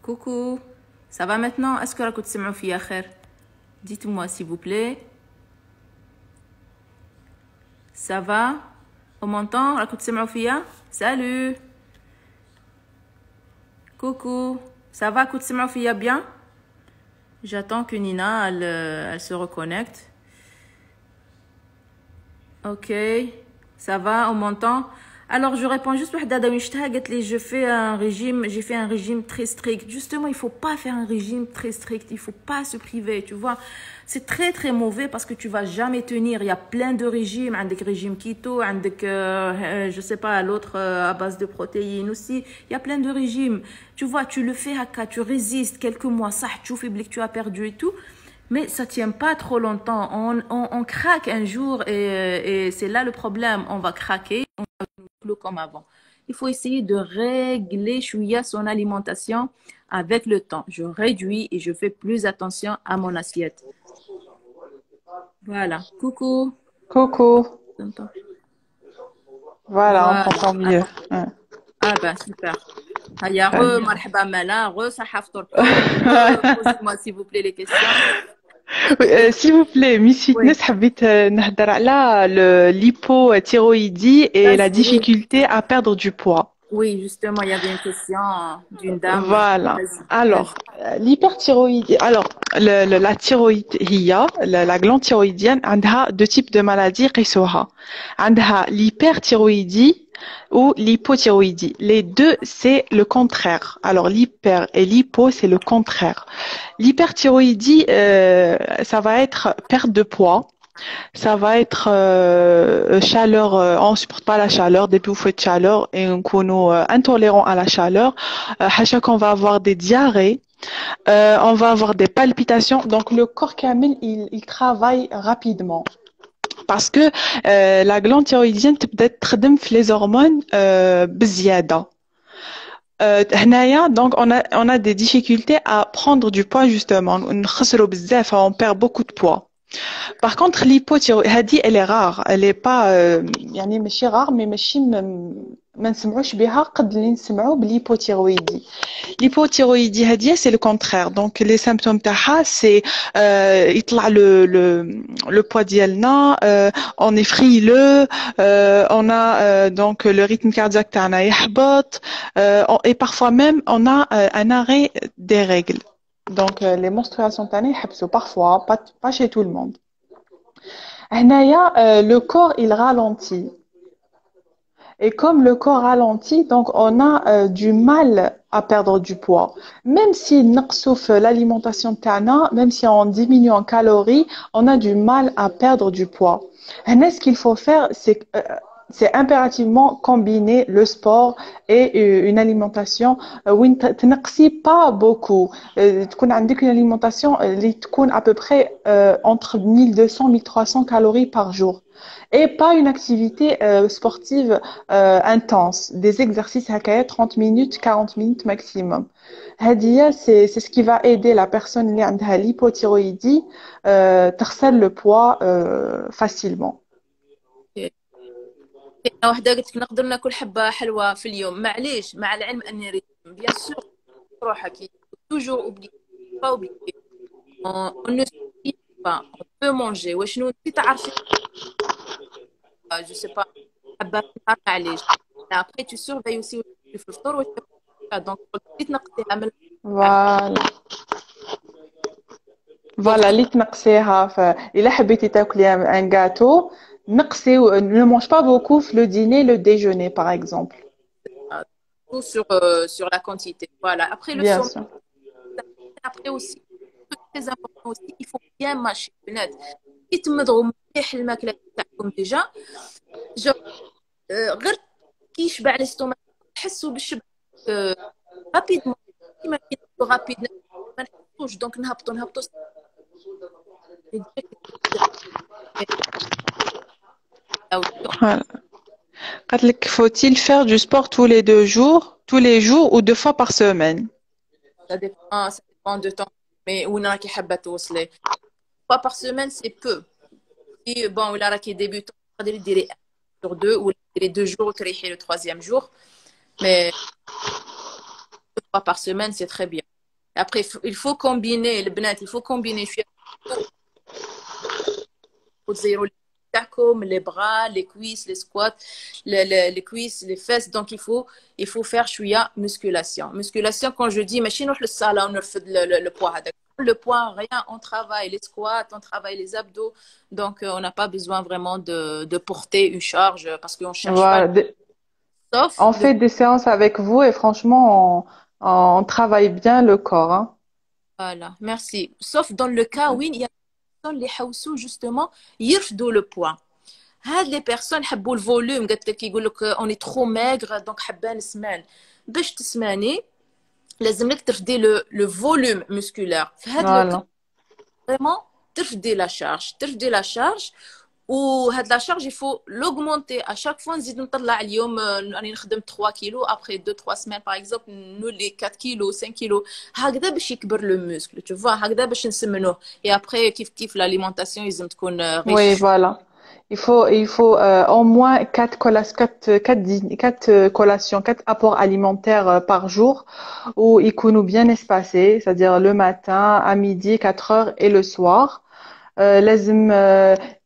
Coucou, ça va maintenant? Est-ce que راكم تسمعوا فيا خير? Dites-moi s'il vous plaît. Ça va? On m'entend? راكم تسمعوا فيا? Salut. Coucou, ça va? راكم تسمعوا فيا bien? J'attends que Nina elle se reconnecte. Ok, ça va? On m'entend? Alors, je réponds juste je fais un régime, j'ai fait un régime très strict. Justement, il faut pas faire un régime très strict. Il faut pas se priver, tu vois. C'est très, très mauvais parce que tu vas jamais tenir. Il y a plein de régimes. Un régime keto, je sais pas, l'autre à base de protéines aussi. Il y a plein de régimes. Tu vois, tu le fais tu résistes quelques mois. Ça, tu fais que tu as perdu et tout. Mais ça tient pas trop longtemps. On craque un jour et c'est là le problème. On va craquer. Comme avant. Il faut essayer de régler chouïa son alimentation avec le temps. Je réduis et je fais plus attention à mon assiette. Voilà. Coucou. Coucou. Voilà, on Voilà. t'entend mieux. Ouais. Ah ben super. Haya, Très bien. marhaba mala, صحة فطوركم. Posez-moi s'il vous plaît les questions. Oui, s'il vous plaît, Miss Oui. Fitness, حبيت نهضر على l'hypothyroïdie et la Vas-y, oui. difficulté à perdre du poids. Oui, justement, il y avait une question d'une dame. Voilà. Vas-y, Alors, vas-y. l'hyperthyroïdie. Alors, la thyroïde, la glande thyroïdienne, عندها deux types de maladies قيسوها. عندها l'hyperthyroïdie ou l'hypothyroïdie. Les deux, c'est le contraire. Alors, l'hyper et l'hypo, c'est le contraire. L'hyperthyroïdie, ça va être perte de poids. Ça va être chaleur, on supporte pas la chaleur, des bouffées de chaleur et on est intolérant à la chaleur. À chaque fois, on va avoir des diarrhées, on va avoir des palpitations. Donc le corps kamel, il travaille rapidement. Parce que la glande thyroïdienne تبدا تخدم في les hormones بزيادة. Donc on a des difficultés à prendre du poids justement. نخسروا بزاف, on perd beaucoup de poids. Par contre, l'hypothyroïdie, elle est rare. Elle est pas, يعني ماشي rare, mais ماشي ما نسمعوش بها قد اللي نسمعوا بالhypothyroïdie. L'hypothyroïdie هذه, c'est le contraire. Donc, les symptômes تاعها, c'est يطلع le poids ديالنا, on est frileux, on a donc le rythme cardiaque تاعنا يحبط, et parfois même on a un arrêt des règles. Donc, les menstruations تاعنا يحبسوا parfois, pas chez tout le monde. هنايا, le corps, il ralentit. Et comme le corps ralentit, donc on a du mal à perdre du poids. Même si نقصوا l'alimentation تاعنا, même si on diminue en calories, on a du mal à perdre du poids. هنا, ce qu'il faut faire, c'est impérativement combiner le sport et une alimentation وين تنقصي pas beaucoup. تكون عندك une alimentation اللي تكون à peu près entre 1200-1300 calories par jour. Et pas une activité sportive intense, des exercices à 30 minutes, 40 minutes maximum. هذه, c'est ce qui va aider la personne اللي عندها l'hypothyroïdie تغسل le poids facilement. كاينه وحده قلت لك نقدر ناكل حبه حلوه في اليوم معليش مع العلم اني ريتم بيان سور روحك توجور اوبلي با اوبلي on ne s'oublie pas on peut manger وشنو انت تعرفي je sais pas حبه في النهار معليش après tu surveilles aussi في الفطور واش تاكل donc بديت نقصيها من Voilà. donc Voilà, اللي تنقصيها. إلا حبيتي تاكلي un gâteau, نقصي, ne mange pas beaucoup le dîner, le déjeuner par exemple. tout sur la quantité voilà après le Bien sommeil sûr. après aussi très important aussi il faut bien mâcher البنات كي تمضغوا مليح الماكله تاعكم ديجا غير كي يشبع الاستومك تحسوا بالشبع رابيدمون كيما كينهبطوا رابيد ما نحسوش دونك نهبطوا Voilà. قالت لك, faut-il faire du sport tous les 2 jours, tous les jours ou 2 fois par semaine? ça dépend de temps mais وين راكي حابه توصلي pas par semaine c'est peu et bon ولا راكي débutant تقدري ديري sur 2 ou ديري 2 jours وتريحي le troisième jour mais 2 fois par semaine c'est très bien Après, il faut combiner, le بنات, il faut combiner. وتزيروا تاعكم les bras, les cuisses, les squats, les cuisses, les fesses. Donc, il faut faire شوية musculation. Musculation, quand je dis, ماشي نروح للصالة ونرفد le poids هذاك. Le poids, rien, on travaille les squats, on travaille les abdos. Donc, on n'a pas besoin vraiment de porter une charge parce qu'on ne cherche pas. Voilà. Sauf On le... fait des séances avec vous et franchement, on travaille bien le corps, hein. Voilà, merci. Sauf dans le cas où il y a des personnes qui حوسوا justement يرفدوا le poids. هاد les personnes حبوا الفوليوم قالت لك يقول لك on est trop maigre donc حبان سمان باش تسماني لازم لك ترفدي le volume musculaire في هاد لو Voilà. vraiment ترفدي la charge وهاد la charge il faut l'augmenter à chaque fois نزيد نطلع اليوم راني نخدم 3 كيلو après 2 3 semaines par exemple نولي 4 كيلو 5 كيلو هكذا باش يكبر لو muscle tu vois هكذا باش نسمنوه et après كيف l'alimentation لازم تكون Oui, riche. voilà. Il faut au moins quatre collations, quatre apports alimentaires par jour où ils sont bien espacés, c'est-à-dire le matin, à midi, 4 heures et le soir. لازم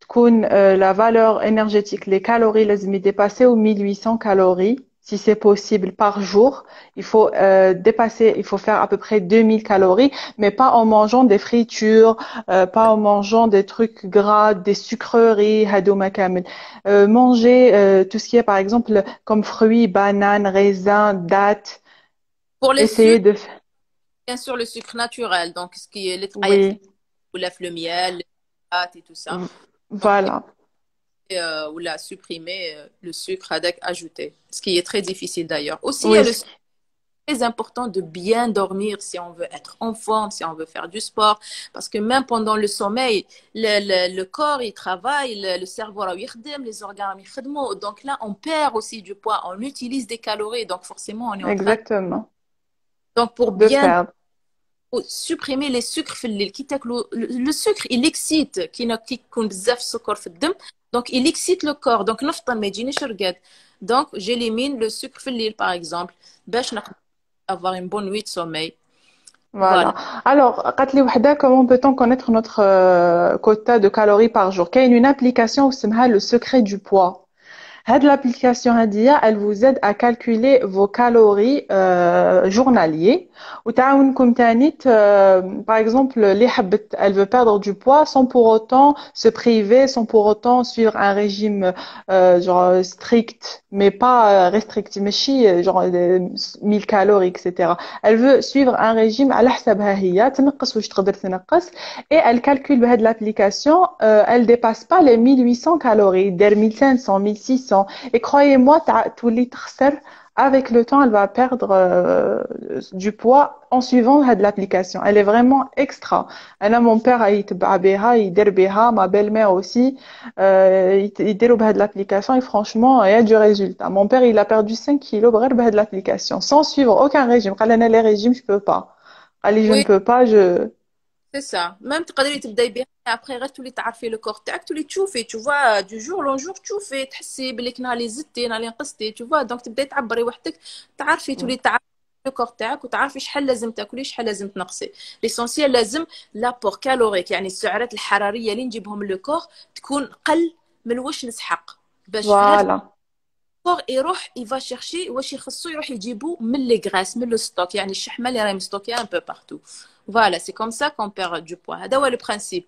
تكون la valeur énergétique, les calories لازم dépasser aux 1800 calories si c'est possible par jour. Il faut faire à peu près 2000 calories, mais pas en mangeant des fritures, pas en mangeant des trucs gras, des sucreries, هادوما كامل. Manger tout ce qui est par exemple comme fruits, bananes, raisins, dattes. Pour les Essayer sucres, de bien sûr, le sucre naturel, donc ce qui est les oui, ou le miel, les pâtes et tout ça. Donc, voilà. ou la supprimer le sucre avec ajouté, ce qui est très difficile d'ailleurs. Aussi, il y a Oui, le sucre, très important de bien dormir si on veut être en forme, si on veut faire du sport, parce que même pendant le sommeil, le corps il travaille, le cerveau il يخدم, les organes ils يخدموا. Donc là, on perd aussi du poids, on utilise des calories, donc forcément, on est en train. exactement. Donc pour De bien perdre. supprimer les sucres في الليل كي تاكلوا le sucre il excite كي يكون بزاف السكر في الدم donc il excite le corps donc نفطن ما يجينيش رقاد donc j'élimine le sucre في الليل par exemple باش نقدر avoir une bonne nuit de sommeil. Voilà. Voilà. Alors, قالت وحدة, comment peut-on connaître notre quota de calories par jour? Il y a une application qui s'appelle le secret du poids. L'application هذه, elle vous aide à calculer vos calories journaliers. وتعاونكم تاني, par exemple, elle veut perdre du poids sans pour autant se priver, sans pour autant suivre un régime genre strict, mais pas restrictif, ماشي genre 1000 calories, etc. Elle veut suivre un régime على حسابها هي, تنقص واش تقدر تنقص, et elle calcule بهاد l'application, elle dépasse pas les 1800 calories, der 1500, 1600. Et croyez-moi, تولي تخسر avec le temps, elle va perdre du poids en suivant l'application. Elle est vraiment extra. Mon père يتبع بها, يدير بها, ma belle-mère aussi, يديروا بهاد l'application et franchement, il y a du résultat. Mon père, il a perdu 5 kilos غير بهاد l'application, sans suivre aucun régime. قال انا les régimes, je peux pas. قال لي je ne Oui, peux pas, c'est ça. Même تقدري تبداي بها après غير تولي تعرفي لو كور تاعك تولي تشوفي tu vois du jour au jour تشوفي تحسي بلي نهار زدتي نهار نقصتي tu vois donc تبداي تعبري وحدك تعرفي تولي تعرفي لو كور تاعك وتعرفي شحال لازم تاكلي شحال لازم تنقصي ليسونسيال لازم لابور كالوريك يعني السعرات الحراريه اللي نجيبهم من لو كور تكون قل من واش نسحق باش هذا voilà. الكور يروح يفا شيرشي واش يخصو يروح يجيبو من لي غراس من لو ستوك يعني الشحمه اللي راهي مستوكيه ان بو بارتو. Voilà, c'est comme ça qu'on perd du poids. هذا هو le principe.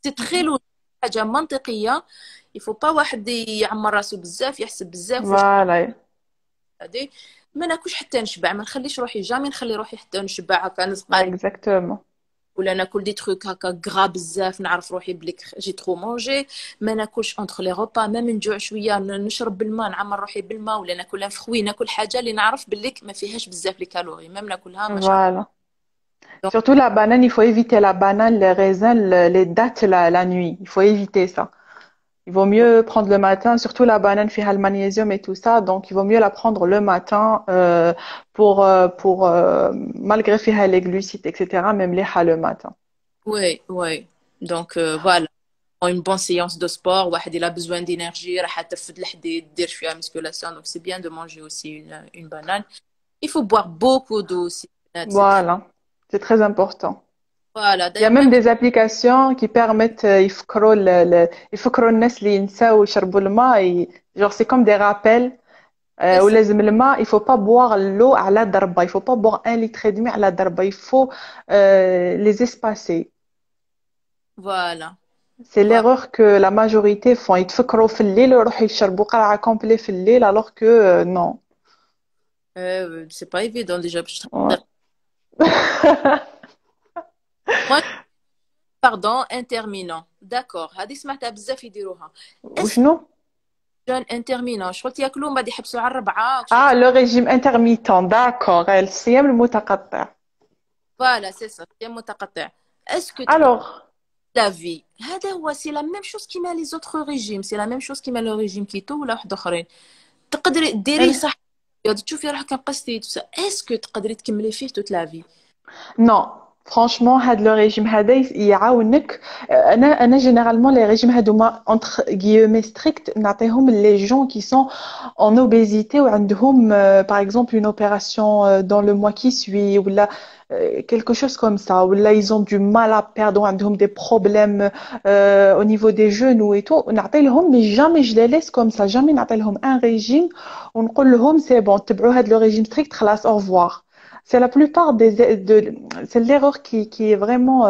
C'est très logique. حاجة منطقية. Il faut pas واحد يعمر راسو بزاف يحسب بزاف واش Voilà, هادي ما ناكلش حتى نشبع ما نخليش روحي جامي نخلي روحي حتى نشبع هكا نسقى exactement. ولا ناكل دي تروك هكا غرا بزاف نعرف روحي بليك جي ترو مونجي ما ناكلش اونتر لي روبا ميم نجوع شويه نشرب بالماء نعمر روحي بالماء ولا ناكل فخوي ناكل حاجه اللي نعرف بليك ما فيهاش بزاف لي كالوري ميم ناكلها ما شاء Voilà. الله. Surtout la banane, il faut éviter la banane, les raisins, les dattes la nuit. Il faut éviter ça. Il vaut mieux prendre le matin, surtout la banane, fiha le magnésium et tout ça. Donc, il vaut mieux la prendre le matin malgré fiha les glucides, etc. Même les le matin. Oui, oui. Donc voilà, une bonne séance de sport, واحد il a besoin d'énergie, راح تفد الحديد, دير شوية musculation, donc c'est bien de manger aussi une banane. Il faut boire beaucoup d'eau aussi. C'est très Voilà. C'est très important. Voilà, Il y a d'ailleurs même même des applications qui permettent يفكروا يفكروا الناس اللي ينساو يشربوا الماء genre c'est comme des rappels c'est ça. ولازم الماء il faut pas boire l'eau على ضربة il faut pas boire 1,5 litre على ضربة il faut les espacer. Voilà. C'est Voilà. l'erreur que la majorité font يتفكروا في الليل ويروحوا يشربوا قرعة complet في الليل alors que non. C'est pas évident déjà. Ouais. Moi, pardon, intermittent. D'accord. هذه سمعتها بزاف يديروها. Est-ce que وشنو؟ jeûne intermittent شغل ياكلوا من بعد يحبسوا على الربعة شغل. Ah, le régime intermittent, d'accord. الصيام المتقطع. Voilà, c'est ça. C'est متقطع. Est-ce que Alors, la vie هذا هو c'est la même chose qui met les autres régimes, c'est la même chose qui met le régime keto ولا واحد اخرين. تقدري ديريه صح تشوفي روحك نقصتي اسكو تقدري تكملي فيه toute la vie. non. Franchement, le régime هذا يعاونك. أنا généralement les régimes هذوما entre guillemets stricts نعطيهم les gens qui sont en obésité ou عندهم par exemple une opération dans le mois qui suit ou là quelque chose comme ça ou là ils ont du mal à perdre ou عندهم des problèmes au niveau des genoux et tout نعطي لهم mais jamais je les laisse comme ça jamais نعطي لهم un régime ونقول لهم c'est bon تبعوا هذا le régime strict خلاص au revoir. C'est la plupart c'est l'erreur qui est vraiment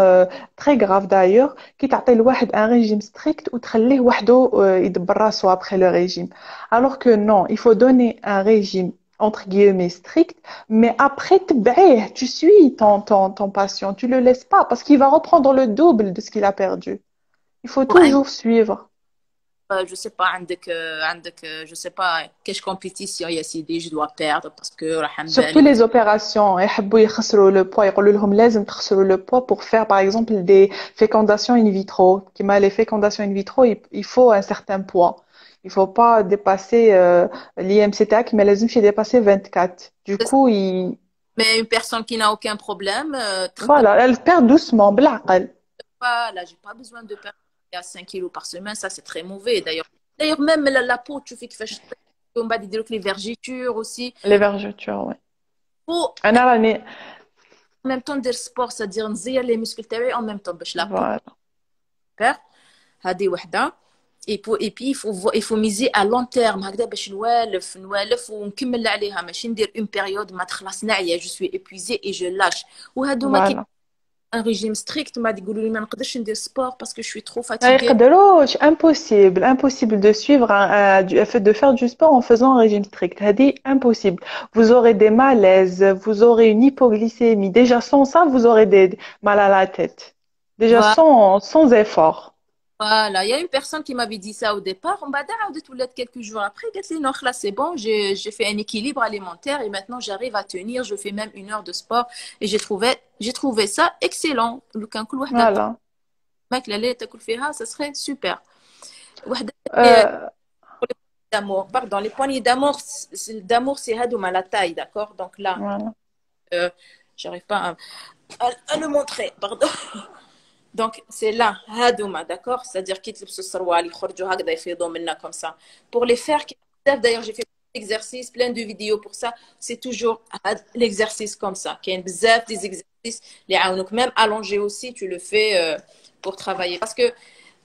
très grave d'ailleurs qui تعطي الواحد un régime strict وتخليه وحده يدبر راسه après le régime. Alors que non, il faut donner un régime entre guillemets strict, mais après tu suis ton patient, tu le laisses pas parce qu'il va reprendre le double de ce qu'il a perdu. Il faut toujours suivre. Je sais pas عندك je sais pas كاش compétition يا سيدي je dois perdre parce que راح Surtout نبان. les opérations, يحبوا يخسروا le poids, يقولوا لهم لازم تخسروا le poids pour faire par exemple des fécondations in vitro. كيما les fécondations in vitro, il faut un certain poids. Il faut pas dépasser l'IMC تاعك ما لازمش dépasser 24. Du coup, Mais une personne qui n'a aucun problème voilà, elle perd doucement بالعقل. pas là j'ai pas besoin de perdre à 5 kilos par semaine, ça c'est très mauvais d'ailleurs même la peau tu fais كيفاش ومن بعد يديروك les vergetures aussi. Les vergetures, ouais. faut أنا راني en même temps ندير sport c'est-à-dire نزير les muscles تاعي en même temps باش la peau voilà. perd. هذه وحده. Et puis il faut miser à long terme هكذا باش نوالف ونكمل عليها ماشي ندير une période ما تخلص نعيا je suis épuisée et je lâche وهذوما كي Voilà. un régime strict ما يقولوا لي ما نقدرش ندير sport parce que je suis trop لا fatiguée. يقدروش impossible de suivre de faire du sport en faisant un régime strict هذه impossible vous aurez des malaises vous aurez une hypoglycémie déjà sans ça vous aurez des mal à la tête déjà Voilà. sans effort. Voilà, il y a une personne qui m'avait dit ça au départ. On m'a dit quelques jours après, قالت لي non, là c'est bon, j'ai fait un équilibre alimentaire et maintenant j'arrive à tenir, je fais même 1 heure de sport et j'ai trouvé ça excellent. لو كان كل وحده Voilà. ماكله اللي تاكل فيها ça serait super. وحده Euh, d'amour, pardon, les poignées d'amour c'est هذوما la taille, d'accord? Donc là, voilà. j'arrive pas à le montrer, pardon. Donc c'est là هادوما d'accord, c'est-à-dire كي تلبسوا السروال يخرجوا هكذا يفيضوا منا comme ça pour les faire d'ailleurs j'ai fait exercices plein de vidéos pour ça c'est toujours l'exercice comme ça كاين بزاف des exercices اللي يعاونوك même allongé aussi tu le fais pour travailler parce que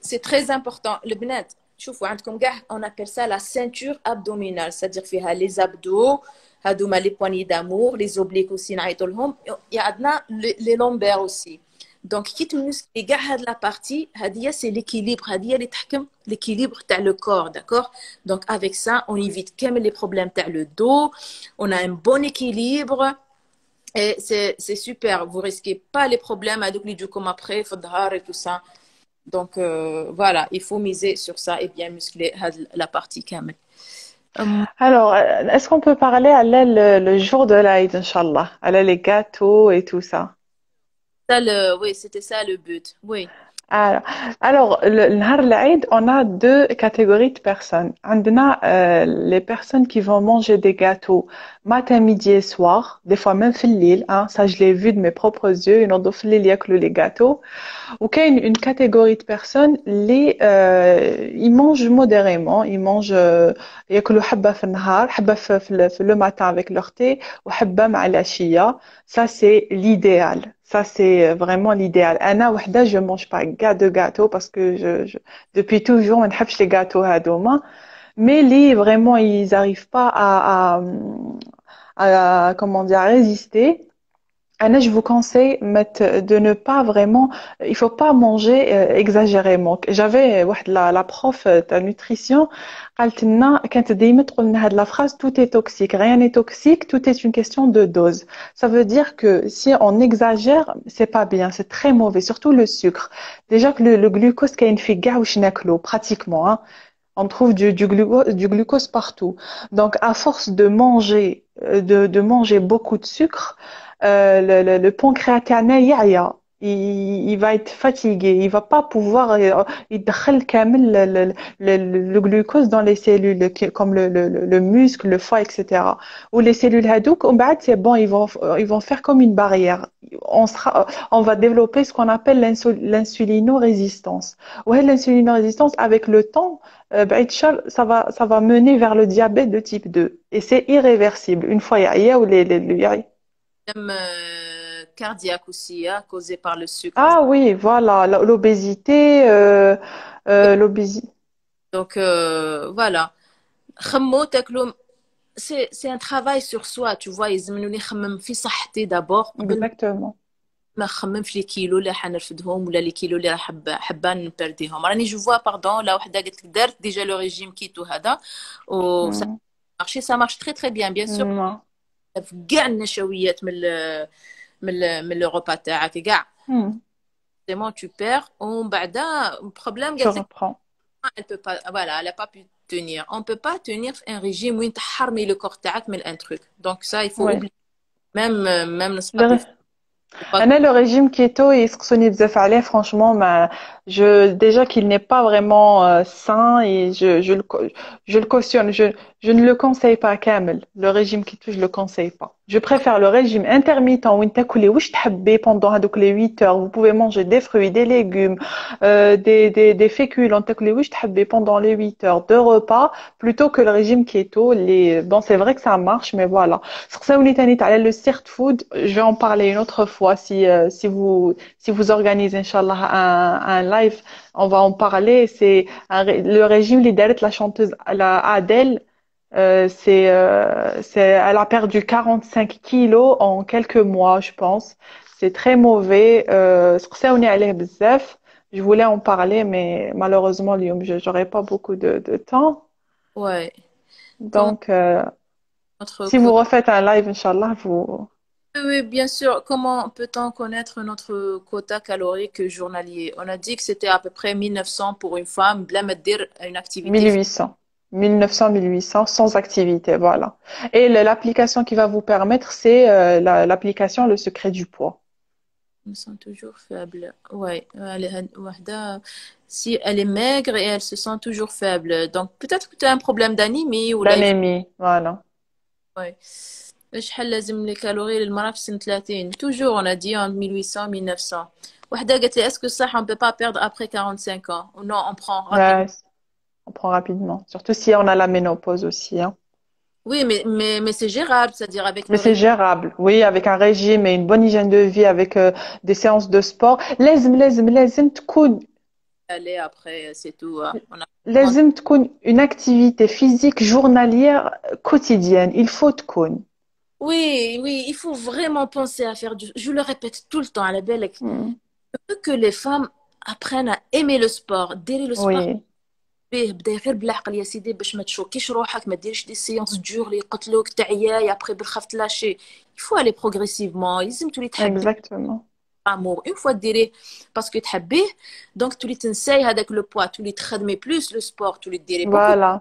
c'est très important البنات شوفوا عندكم كاع on appelle ça la ceinture abdominale c'est-à-dire فيها les abdos هادوما les poignées d'amour les obliques aussi نعيطوا لهم عندنا les lombaires aussi. Donc, qui te muscle كاع هاد la partie, هادية c'est l'équilibre, هادية اللي تحكم l'équilibre تاع le corps, d'accord? Donc, avec ça, on évite كامل les problèmes تاع le dos, on a un bon équilibre et c'est super. Vous risquez pas les problèmes هادوك اللي يجوكم après في الظهر et tout ça. Donc, voilà, il faut miser sur ça et bien muscler هاد la partie كامل. Alors, est-ce qu'on peut parler à le jour de l'Aïd, Inch'Allah, les gâteaux et tout ça? Oui, c'était ça le but. Oui. Alors, le نهار العيد, on a 2 catégories de personnes. عندنا les personnes qui vont manger des gâteaux matin, midi et soir, des fois même في الليل, hein, ça je l'ai vu de mes propres yeux, ينوضوا في الليل ياكلوا les gâteaux. وكاين une catégorie de personnes ils mangent modérément, ils mangent ياكلوا حبة في النهار, حبة في le matin avec leur thé وحبة مع العشية. Ça c'est l'idéal. Ça, c'est vraiment l'idéal. Anna, wahda, je mange pas de gâteau parce que depuis toujours, on n'aime les gâteaux à doma. Mais les, vraiment, ils arrivent pas comment dire, à résister. Anna, je vous conseille de ne pas vraiment, il faut pas manger exagérément. J'avais la prof de nutrition, قالت لنا كانت دايما تقول لنا هاد la phrase tout est toxique, rien n'est toxique, tout est une question de dose. Ça veut dire que si on exagère, c'est pas bien, c'est très mauvais, surtout le sucre. Déjà que le glucose كاين في كاع واش ناكلو pratiquement, hein. On trouve du glucose partout. Donc, à force de manger, de manger beaucoup de sucre, le pancréas تاعنا يعيا. Il va être fatigué, il va pas pouvoir يدخل كامل le glucose dans les cellules comme le muscle, le foie, etc. Ou les cellules هادوك ومن بعد c'est bon, ils vont faire comme une barrière. On va développer ce qu'on appelle l'insulinorésistance. Ouais, l'insulinorésistance avec le temps ça va mener vers le diabète de type 2. Et c'est irréversible. Une fois, il y a ou Même cardiaque aussi, hein, causé par le sucre. Ah oui, voilà, l'obésité, l'obésité. Donc, voilà. خمو تاكلو c'est un travail sur soi, tu vois. يلزمني نخمم في صحتي d'abord قبل Exactement. ما نخمم في لي كيلو اللي حنرفدهم ولا لي كيلو اللي راح حابه نبرديهم. راني جو فوا باردون لا وحده قالت لك دارت ديجا لو ريجيم كيتو هذا و Mm. ça marche très très bien bien sûr. Non. في كاع النشويات من لو repas تاعك كاع Mm. vraiment tu perds ومن بعد problème Tu قالت لك reprends. elle peut pas voilà elle a pas pu tenir. On peut pas tenir un régime وين تحرمي le corps تاعك من un truc. Donc ça il faut Ouais. oublier même le sport Le, faut pas. Anna, le régime keto, يسقسوني بزاف عليه, franchement, déjà qu'il n'est pas vraiment sain et je le cautionne, je ne le conseille pas كامل. Le régime keto, je le conseille pas. Je préfère le régime intermittent où انت تاكلي واش تحبي pendant هذوك les 8 heures. Vous pouvez manger des fruits, des légumes, des féculents, تاكلي واش تحبي pendant les 8 heures de repas plutôt que le régime keto. Bon, c'est vrai que ça marche, mais voilà. سقساوني تاني على le street food, je vais en parler une autre fois si vous organisez inchallah un live, on va en parler. C'est le régime اللي دارت la chanteuse la Adele. Elle a perdu 45 kilos en quelques mois, je pense. C'est très mauvais. سقساوني عليه بزاف. Je voulais en parler, mais malheureusement, اليوم, j'aurais pas beaucoup de temps. Ouais. Comment Donc, notre si vous quota. refaites un live, inchallah, vous. Oui, bien sûr. Comment peut-on connaître notre quota calorique journalier? On a dit que c'était à peu près 1900 pour une femme, بلا ما دير une activité. 1800. 1900, 1800, sans activité, voilà. Et l'application qui va vous permettre, c'est l'application Le Secret du Poids. Ils sont toujours faibles. Ouais, si elle est maigre et elle se sent toujours faible. Donc peut-être que tu as un problème d'anémie ou là. L'anémie, voilà. Ouais. شحال لازم لي كالوري للمرأة في سن 30 toujours on a dit entre 1800 1900 وحده قالت لي est-ce que ça on peut pas perdre après 45 ans ou non on prend rapidement. Ouais, on prend rapidement. Surtout si on a la ménopause aussi, hein. Oui mais c'est gérable c'est-à-dire avec Mais le c'est régime gérable, oui, avec un régime et une bonne hygiène de vie, avec des séances de sport. لازم تكون aller après c'est tout hein. لازم تكون une activité physique journalière quotidienne. Il faut تكون. Oui oui il faut vraiment penser à faire je le répète tout le temps à la belle Hmm. que les femmes apprennent à aimer le sport ديري le sport Oui, بيه بداي غير بالعقل يا سيدي باش ما تشوكيش روحك ما ديرش دي سيونس دور اللي يقتلوك تعياي ابري بالخف تلاشي il faut aller progressivement لازم تولي تحبي exactement. amour une fois ديريه باسكو تحبيه دونك تولي تنساي هذاك لو بوا تولي تخدمي بلوس لو سبور تولي ديري بوكو Voilà,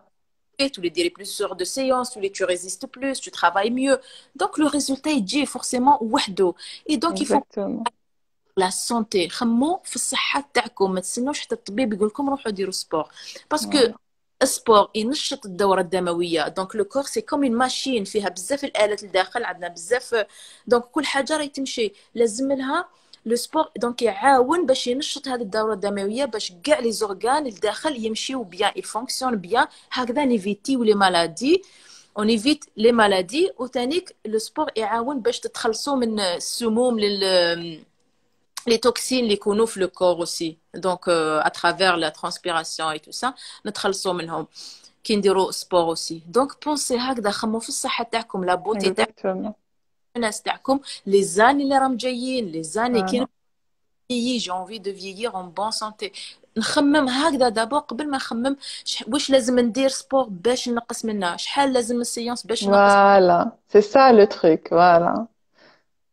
تولي ديري بلوس heures de séance تولي tu résistes plus tu travailles mieux donc le résultat يجي forcément وحده et donc il faut exactement. لا سونتي خمو في الصحة تاعكم ما تستنوش حتى الطبيب يقول لكم روحوا ديروا سبور باسكو Voilà, السبور ينشط الدورة الدموية دونك لو كور سي كوم اون ماشين فيها بزاف الآلات لداخل عندنا بزاف دونك كل حاجة راهي تمشي لازم لها لو سبور دونك يعاون باش ينشط هذه الدورة الدموية باش كاع لي زورغان لداخل يمشيو بيان يفونكسيون بيان هكذا نيفيتيو لي مالادي on évite les maladies وثانيك لو سبور يعاون باش تتخلصوا من السموم les toxines les connaissent le corps aussi donc à travers la transpiration et tout ça نتخلصوا منهم كي نديروا sport aussi donc pensez هكذا خمموا في الصحة تاعكم la beauté تاعكم Exactement. الناس تاعكم les années اللي راهم جايين les années Voilà. كي vieillir j'ai envie de vieillir en bonne santé نخمم هكذا دابا قبل ما نخمم واش لازم ندير سبور باش نقص منها شحال لازم السيونس باش نقص Voilà. C'est ça le truc. Voilà.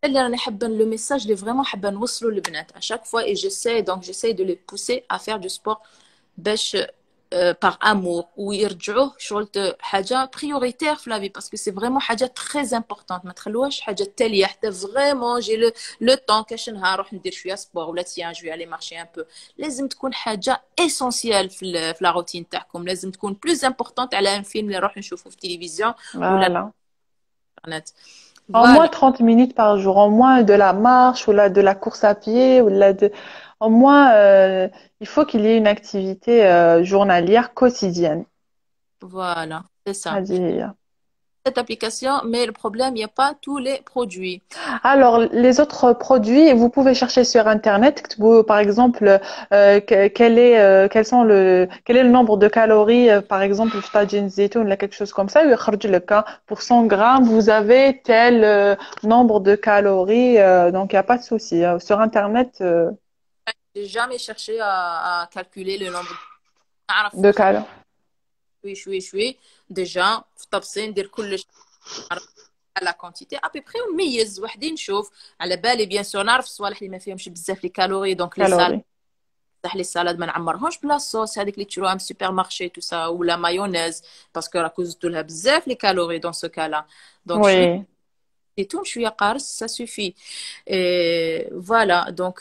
اللي راني حابه لو ميساج اللي فريمون حابه نوصلوا للبنات à chaque fois et j'essaie de les pousser à faire du sport باش par amour ويرجعوه شغل حاجه prioritaire في la vie parce que c'est vraiment حاجه très importante ما تخلوهاش حاجه تاليه حتى vraiment j'ai le temps كاش نهار نروح ندير شويه سبور ولا tiens je vais aller marcher un peu لازم تكون حاجه essentielle في la routine تاعكم لازم تكون plus importante على un film اللي نروح نشوفه في التلفزيون ولا Voilà. الانترنت Au moins voilà 30 minutes par jour, au moins de la marche ou de la course à pied au moins il faut qu'il y ait une activité journalière quotidienne. voilà c'est ça هذه هي. cette application mais le problème il n'y a pas tous les produits Alors, les autres produits, vous pouvez chercher sur Internet, par exemple, quel est le nombre de calories, par exemple, في طاجين زيتون ou quelque chose comme ça, ويخرج لك, hein. Pour 100 grammes, vous avez tel nombre de calories, donc il n'y a pas de souci. Sur Internet, j'ai jamais cherché à calculer le nombre de نعرف calories. شوي déjà في طبسين ندير كلش نعرف على كونتيتي ابي بري ونميز وحدين نشوف على بالي بيان سور نعرف الصوالح اللي ما فيهمش بزاف لي كالوري دونك لي سال Calories. صح لي السالاد ما نعمرهمش بلا صوص هذيك اللي تشروها من السوبر مارشي تو سا ولا مايونيز باسكو راكو زدتوا لها بزاف لي كالوري دون سو كالا دونك شويه Oui, زيتون شويه قارص ça suffit et voilà donc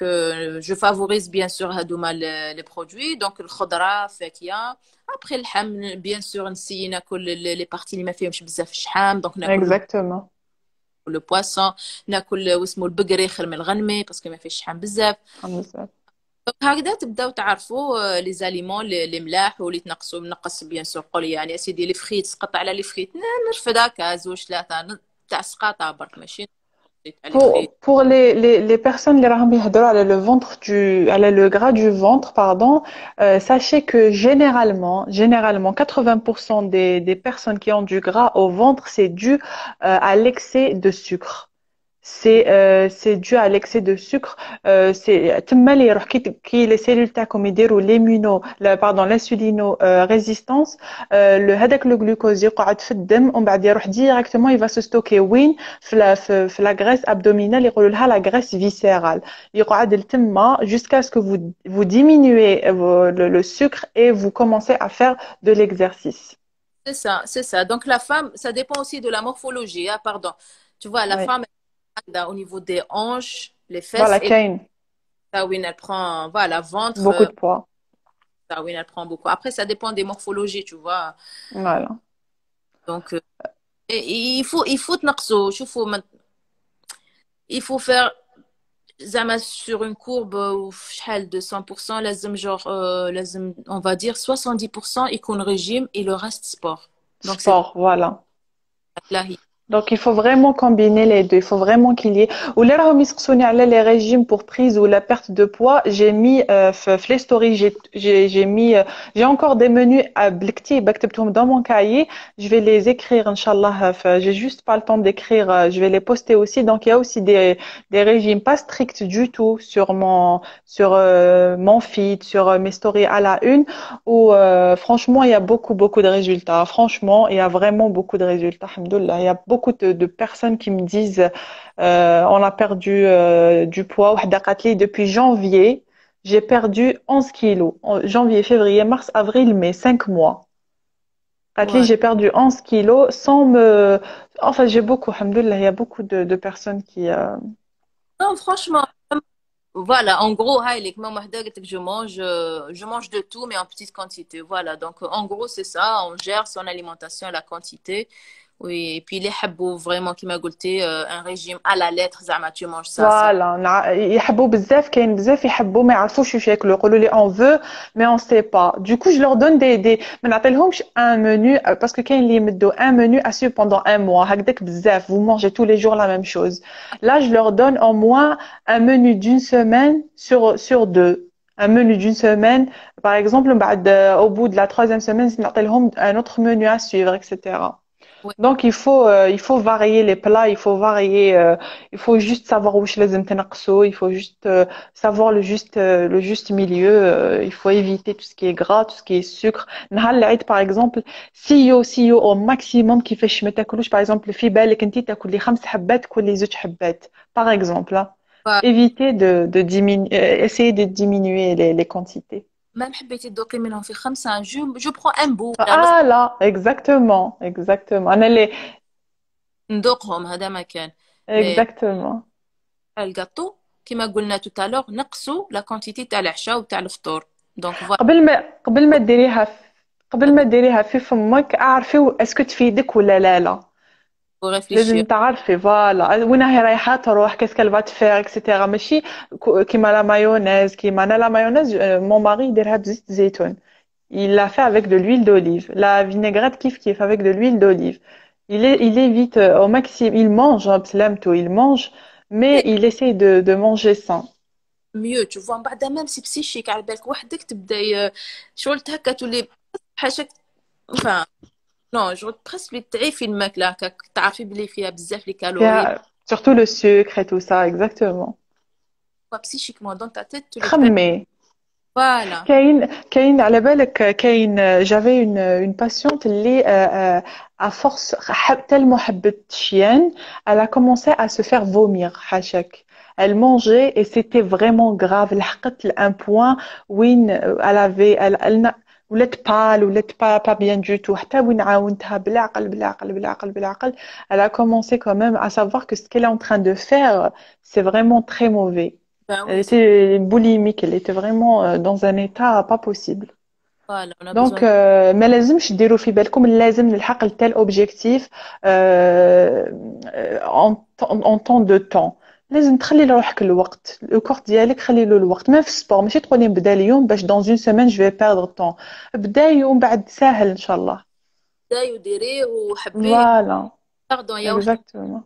je favorise bien sûr هذوما les produits donc الخضره فاكهه après اللحم bien sûr نسي ناكل les parties اللي ما فيهمش بزاف الشحام دونك ناكل exactement. لو بواسون ناكل واسمه البقري خير من الغنمي باسكو ما فيهش شحم بزاف دونك هكذا تبداو تعرفوا لي زاليمون لي ملاح واللي تنقصوا نقص بيان سور قولي يعني اسيدي لي فريت سقط على لي فريت نرفد هكا زوج ثلاثه تاع سقاطه برك ماشي نزيد على لي فريت Pour les personnes les rahmi hadra le ventre le gras du ventre pardon sachez que généralement 80% des personnes qui ont du gras au ventre c'est dû à l'excès de sucre. C'est dû à l'excès de sucre. C'est تما اللي يروح كي les cellules تاعكم يديروا l'insulino résistance هذاك le glucose يقعد في الدم ومن بعد يروح directement il va se stocker وين في la graisse abdominale يقولوا لها la graisse viscérale يقعد لتما jusqu'à ce que vous diminuez le sucre et vous commencez à faire de l'exercice. c'est ça donc la femme ça dépend aussi de la morphologie ah pardon tu vois la Oui. femme au niveau des hanches, les fesses, Voilà, et Kane, ça, oui, elle prend, voilà, ventre, beaucoup de poids. ça, oui, elle prend beaucoup. Après, ça dépend des morphologies, tu vois. Voilà. Donc, il faut تنقصوا. Il faut faire, زعما sur une courbe شحال de 100%, لازم genre, لازم, on va dire 70% يكون régime et le reste sport. Donc, c'est Sport, voilà. là, Donc, il faut vraiment combiner les deux. Il faut vraiment qu'il y ait. Ou là, راهم يسقسوني على les régimes pour prise ou la perte de poids. J'ai mis في les stories, j'ai mis, j'ai encore des menus à بالكتيب كتبتهم dans mon cahier. Je vais les écrire, Inch'Allah. J'ai juste pas le temps d'écrire. Je vais les poster aussi. Donc, il y a aussi des régimes pas stricts du tout sur mon feed, sur mes stories à la une. Où franchement, il y a beaucoup de résultats. Franchement, il y a vraiment beaucoup de résultats. Alhamdoulilah. Il y a beaucoup de personnes qui me disent on a perdu du poids. وحدة قالت لي depuis janvier, j'ai perdu 11 kilos. En janvier, février, mars, avril, mai, 5 mois. قالت لي ouais. j'ai perdu 11 kilos sans me... Enfin, j'ai beaucoup, alhamdoulilah, il y a beaucoup de personnes qui... Non, franchement, voilà, en gros, هاي maman وحدة قلت لك je mange de tout mais en petite quantité. Voilà, donc en gros, c'est ça, on gère son alimentation, la quantité. Oui, et puis les habbo, vraiment, qui m'a goûté un régime à la lettre, zama, tu manges ça. فوالا يحبوا بزاف كاين بزاف يحبوا ما يعرفوش واش ياكلوا يقولوا لي on veut mais on sait pas du coup je leur donne des ما نعطيلهمش un menu parce que كاين اللي يمدوا un menu à suivre pendant un mois هكذاك بزاف vous mangez tous les jours la même chose là je leur donne au moins un menu d'une semaine sur deux un menu d'une semaine par exemple بعد au bout de la troisième semaine نعطيلهم un autre menu à suivre etc. Ouais. Donc il faut varier les plats, il faut varier, il faut juste savoir où لازم تنقصوا, il faut juste savoir le juste milieu, il faut éviter tout ce qui est gras, tout ce qui est sucre. نهار العيد par exemple, سيو au maximum كيفاش ما تاكلوش par exemple في بالك انت تاكل لي 5 حبات تاكل لي 2 حبات par exemple. Hein. Ouais. Éviter de diminuer, essayer de diminuer les quantités. même حبيتي تذوقي منهم في خمسة je prends un bout ولا نص Ah là, exactement, exactement. أنا اللي نذوقهم هذا ما كان مي exactement. الجاتو كما قلنا tout à l'heure نقصوا لا كونتيتي تاع العشاء وتاع الفطور دونك فوالا قبل ما ديريها قبل ما ديريها في فمك اعرفي اسكو تفيدك ولا لا لا وريفليشير لازم تعرفي فوالا وين هي رايحه تروح كيس كال فات فير اكسيتيرا ماشي كيما لا مايونيز كيما انا لا مايونيز مون ماري يديرها بزيت الزيتون il l'a fait avec de l'huile d'olive la vinaigrette kif avec de l'huile d'olive il évite au maximum il mange بسلامته il mange mais il essaye de manger sain. ميو تو فوا من بعد ميم سي بسيشيك على بالك وحدك تبدا شغل هكا تولي حاجه فا نو شغل بريسك تعيفي الماكله هكاك تعرفي بلي فيها بزاف لي كالوري Surtout le sucre et tout ça exactement. بسيشيكمون دون تا تيت تولي تبان تخمي فوالا كاين على بالك كاين j'avais une patiente اللي à force tellement حبت chien elle a commencé à se faire vomir حاشاك elle mangeait et c'était vraiment grave لحقت un point وين elle avait elle ولات pâle ولات pas bien du tout حتى وين عاونتها بالعقل elle a commencé quand même à savoir que ce qu'elle est en train de faire c'est vraiment très mauvais. ben Elle oui était boulimique, elle était vraiment dans un état pas possible. فوالا on a Donc, besoin ما لازمش ديروا في بالكم لازم نلحق لتال objectif en temps de temps. لازم تخلي لروحك الوقت الكور ديالك خلي له الوقت ما في السبور ماشي تقولي نبدا اليوم باش dans une semaine je vais perdre temps بداي ومن بعد ساهل ان شاء الله. دا وديريه وحبي Voilà, باردون يا وحده exactement.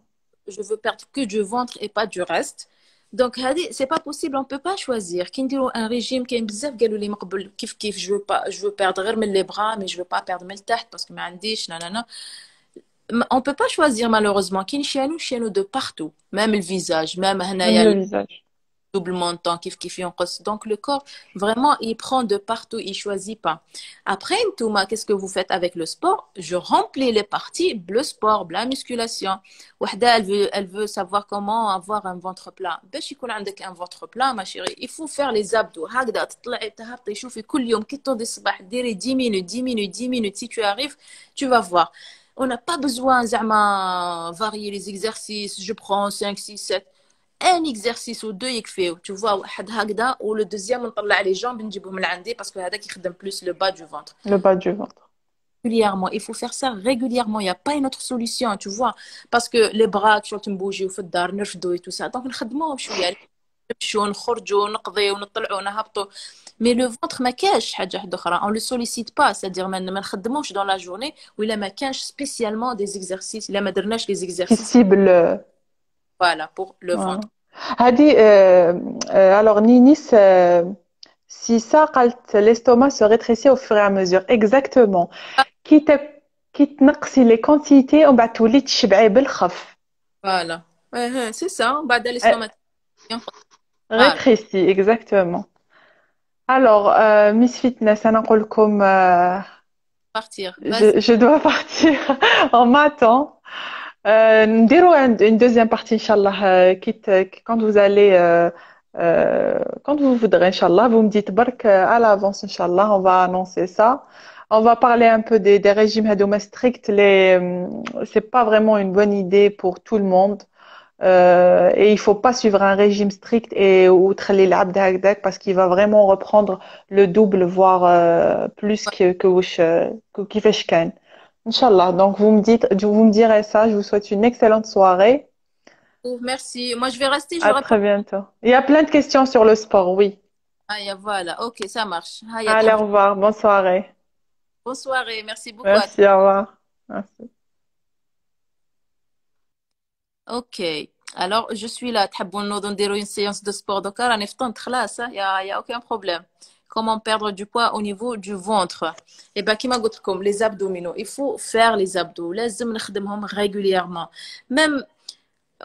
je veux perdre que du ventre et pas du reste donc هذه c'est pas possible on peut pas choisir كي نديروا un régime كاين بزاف قالوا لي من قبل كيف je veux perdre غير من les bras mais je veux pas perdre من التحت parce que ما عنديش لا on peut pas choisir malheureusement كاين شانو de partout même le visage même Même le هنايا visage. double menton كيف ينقص donc le corps vraiment il prend de partout il choisit pas après Ntouma qu'est-ce que vous faites avec le sport je remplis les parties le sport la musculation وحده elle veut savoir comment avoir un ventre plat باش يكون عندك un ventre plat ma chérie il faut faire les abdos هكذا تطلعي تهبطي شوفي كل يوم كي تنوضي الصباح ديري 10 minutes 10 minutes 10 minutes si tu arrives tu vas voir on n'a pas besoin زعما varier les exercices je prends 5 6 7 un exercice ou deux يكفيو tu vois واحد هكذا و le deuxième نطلع les jambes نجيبهم لعندي parce que هذاك يخدم plus le bas du ventre Le bas du ventre. régulièrement il faut faire ça régulièrement il y a pas une autre solution tu vois parce que les bras شغل تنبوجيو في الدار نرفدوا et tout ça donc نخدموهم شويه نمشيو نخرجوا نقضيو نطلعوا نهبطوا mais le ventre ما كاش حاجه واحده اخرى on le sollicite pas c'est-à-dire ما نخدموش dans la journée ولا ما كانش spécialement des exercices الا ما درناش les Qui exercices cible. voilà pour le Voilà. ventre هادي alors Ninis si ça قالت l'estomac se rétrécit au fur et à mesure exactement كي كي تنقصي les quantités ومن بعد تولي تشبعي بالخف voilà c'est ça بعد l'estomac voilà rétrécit exactement alors Miss Fitness أنا نقول لكم partir vas-y je dois partir on m'attend نديروا une deuxième partie Inch'Allah quand vous allez quand vous voudrez Inch'Allah vous me dites برك à l'avance Inch'Allah on va annoncer ça on va parler un peu des régimes هذوما stricts c'est pas vraiment une bonne idée pour tout le monde et il faut pas suivre un régime strict et وتخلي العبد هكذاك parce qu'il va vraiment reprendre le double voire plus que واش كيفاش كان Inch'Allah. Donc, vous me direz ça. Je vous souhaite une excellente soirée. Oh, merci. Moi, je vais rester, je À réponds. très bientôt. Il y a plein de questions sur le sport, oui. Ah, voilà. Ok, ça marche. Ah, Allez, au revoir. Bonne soirée. bonne soirée. Merci beaucoup. Merci, au revoir. Merci. Ok. Alors, je suis là. تحبوا نوضوا نديروا une séance de sport دوكا راني فطنت خلاص. Y a aucun problème. Comment perdre du poids au niveau du ventre? Eh ben, كيما قلت لكم les abdominaux. Il faut faire les abdos. لازم نخدمهم régulièrement. Même,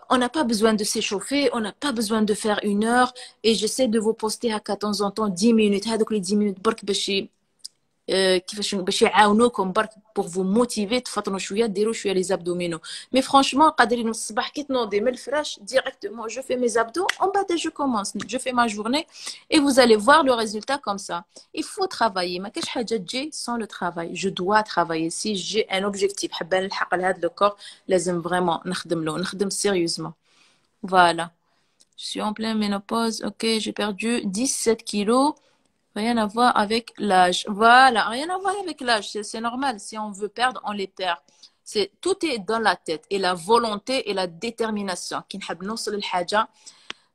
on n'a pas besoin de s'échauffer, on n'a pas besoin de faire 1 heure. Et j'essaie de vous poster à temps en temps 10 minutes. هذوك les 10 minutes برك كيفاش باش يعاونوكم برك بور فو موتيفي تفطنوا شويه ديروا شويه لي زابدومينو مي فرانشمون قادرين من الصباح كي تنوضي من الفراش ديريكتومون جو في مي زابدو اون بعد جو كومونس جو في ما جورني et vous allez voir le résultat comme ça. Il faut travailler ما كاش حاجه تجي sans le travail. Je dois travailler si j'ai un objectif حابه نلحق لهذا لو كور لازم فريمون نخدم له نخدم sérieusement. Voilà. Je suis en pleine ménopause. Ok, j'ai perdu 17 kilos. Rien à voir avec l'âge. Voilà, rien à voir avec l'âge. C'est normal. Si on veut perdre, on les perd. Tout est dans la tête et la volonté et la détermination. كي نحب نوصل للحاجة,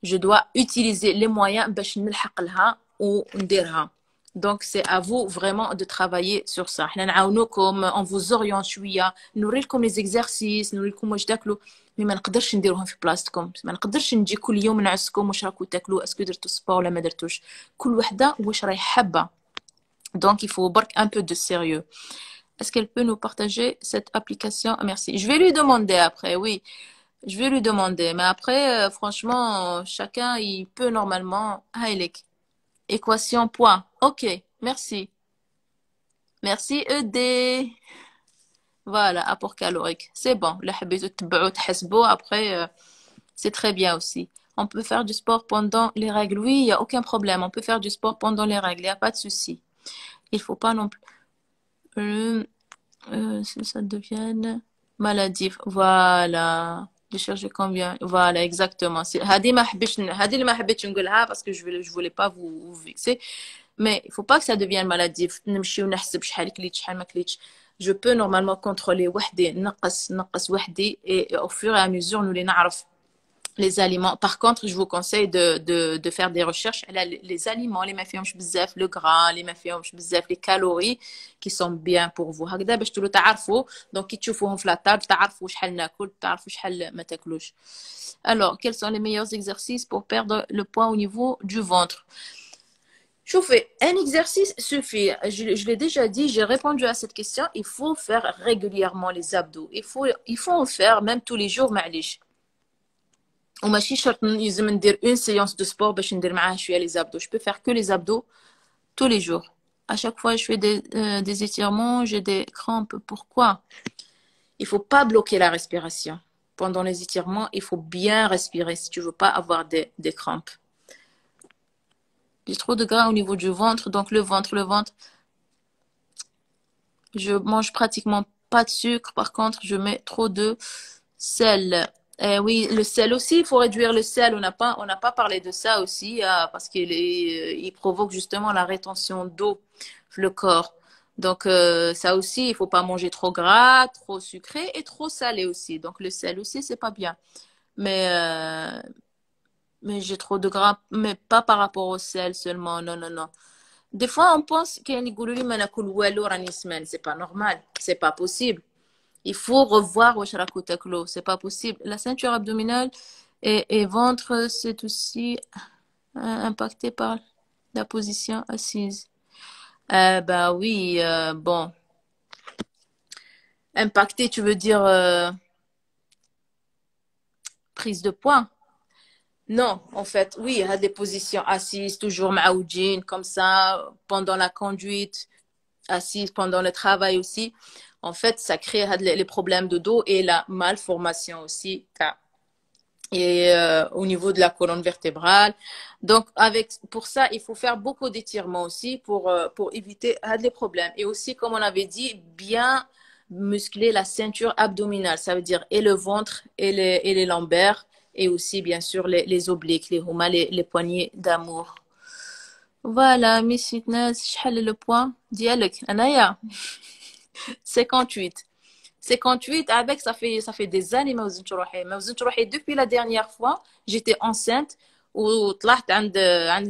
je dois utiliser les moyens باش نلحق لها ونديرها. Donc, c'est à vous vraiment de travailler sur ça. احنا نعاونوكم, on vous oriente شوية, نوريلكم les exercices, نوريلكم واش تاكلوا. مي ما نقدرش نديروهم في بلاصتكم. ما نقدرش نجي كل يوم نعسكم واش راكو تاكلوا, اسكو درتوا سبور ولا ما درتوش. كل وحده واش راهي حابه. Donc, il faut برك un peu de sérieux. Est-ce qu'elle peut nous partager cette application? Merci. Je vais lui demander après, oui. Je vais lui demander. Mais après, franchement, chacun, il peut normalement. Haïlek. Équation poids. Ok, merci. Merci, ED. Voilà, apport calorique. C'est bon. Le habitu تتبعوا تحسبوا. Après, c'est très bien aussi. On peut faire du sport pendant les règles. Oui, il n'y a aucun problème. On peut faire du sport pendant les règles. Il n'y a pas de souci. Il faut pas non plus si ça devienne maladif. Voilà. Je cherche combien. Voilà, exactement. هذه ما حبيتش هذه اللي ما حبيتش نقولها parce que je voulais pas vous vexer. Mais il faut pas que ça devienne maladif. نمشي ونحسب شحال كليت شحال ما كليتش. Je peux normalement contrôler وحدي نقص وحدي et au fur et à mesure nous les نعرف les aliments. Par contre, je vous conseille de faire des recherches. Les aliments, les مافيهمش بزاف, le gras, les مافيهمش بزاف, les calories qui sont bien pour vous. هكذا باش تولوا تعرفوا. Donc, كي تشوفوهم في لا table, تعرفوا شحال ناكل, تعرفوا شحال ما تاكلوش. Alors, quels sont les meilleurs exercices pour perdre le poids au niveau du ventre? Chauffez, un exercice suffit. Je l'ai déjà dit, j'ai répondu à cette question. Il faut faire régulièrement les abdos. Il faut en faire même tous les jours, معليش. وماشي شرط لازم ندير une séance de sport باش ندير معاها شويه les abdos. Je peux faire que les abdos tous les jours. À chaque fois, je fais des étirements, j'ai des crampes. Pourquoi? Il faut pas bloquer la respiration. Pendant les étirements, il faut bien respirer si tu veux pas avoir des crampes. J'ai trop de gras au niveau du ventre, donc le ventre. Je mange pratiquement pas de sucre. Par contre, je mets trop de sel. Oui, le sel aussi, il faut réduire le sel. On n'a pas parlé de ça aussi, parce il provoque justement la rétention d'eau dans le corps. Donc, ça aussi, il faut pas manger trop gras, trop sucré et trop salé aussi. Donc, le sel aussi, c'est pas bien. Mais j'ai trop de gras, mais pas par rapport au sel seulement. Non, non, non. Des fois, on pense qu'il c'est pas normal, c'est pas possible. Il faut revoir c'est pas possible. La ceinture abdominale et ventre, c'est aussi impacté par la position assise. Bah oui, bon. Impacté, tu veux dire prise de poids? Non, en fait, oui, il y a des positions assises, toujours maoudjine, comme ça, pendant la conduite, assise pendant le travail aussi. En fait, ça crée les problèmes de dos et la malformation aussi. Et au niveau de la colonne vertébrale. Donc, pour ça, il faut faire beaucoup d'étirements aussi pour éviter les problèmes. Et aussi, comme on avait dit, bien muscler la ceinture abdominale. Ça veut dire et le ventre et les lombaires. Et aussi, bien sûr, les obliques, les poignées d'amour. Voilà, Miss Fitness, شحال le poids ديالك؟ أنايا 58. 58 avec ça fait des années ما وزنتش روحي depuis la dernière fois j'étais enceinte وطلعت عند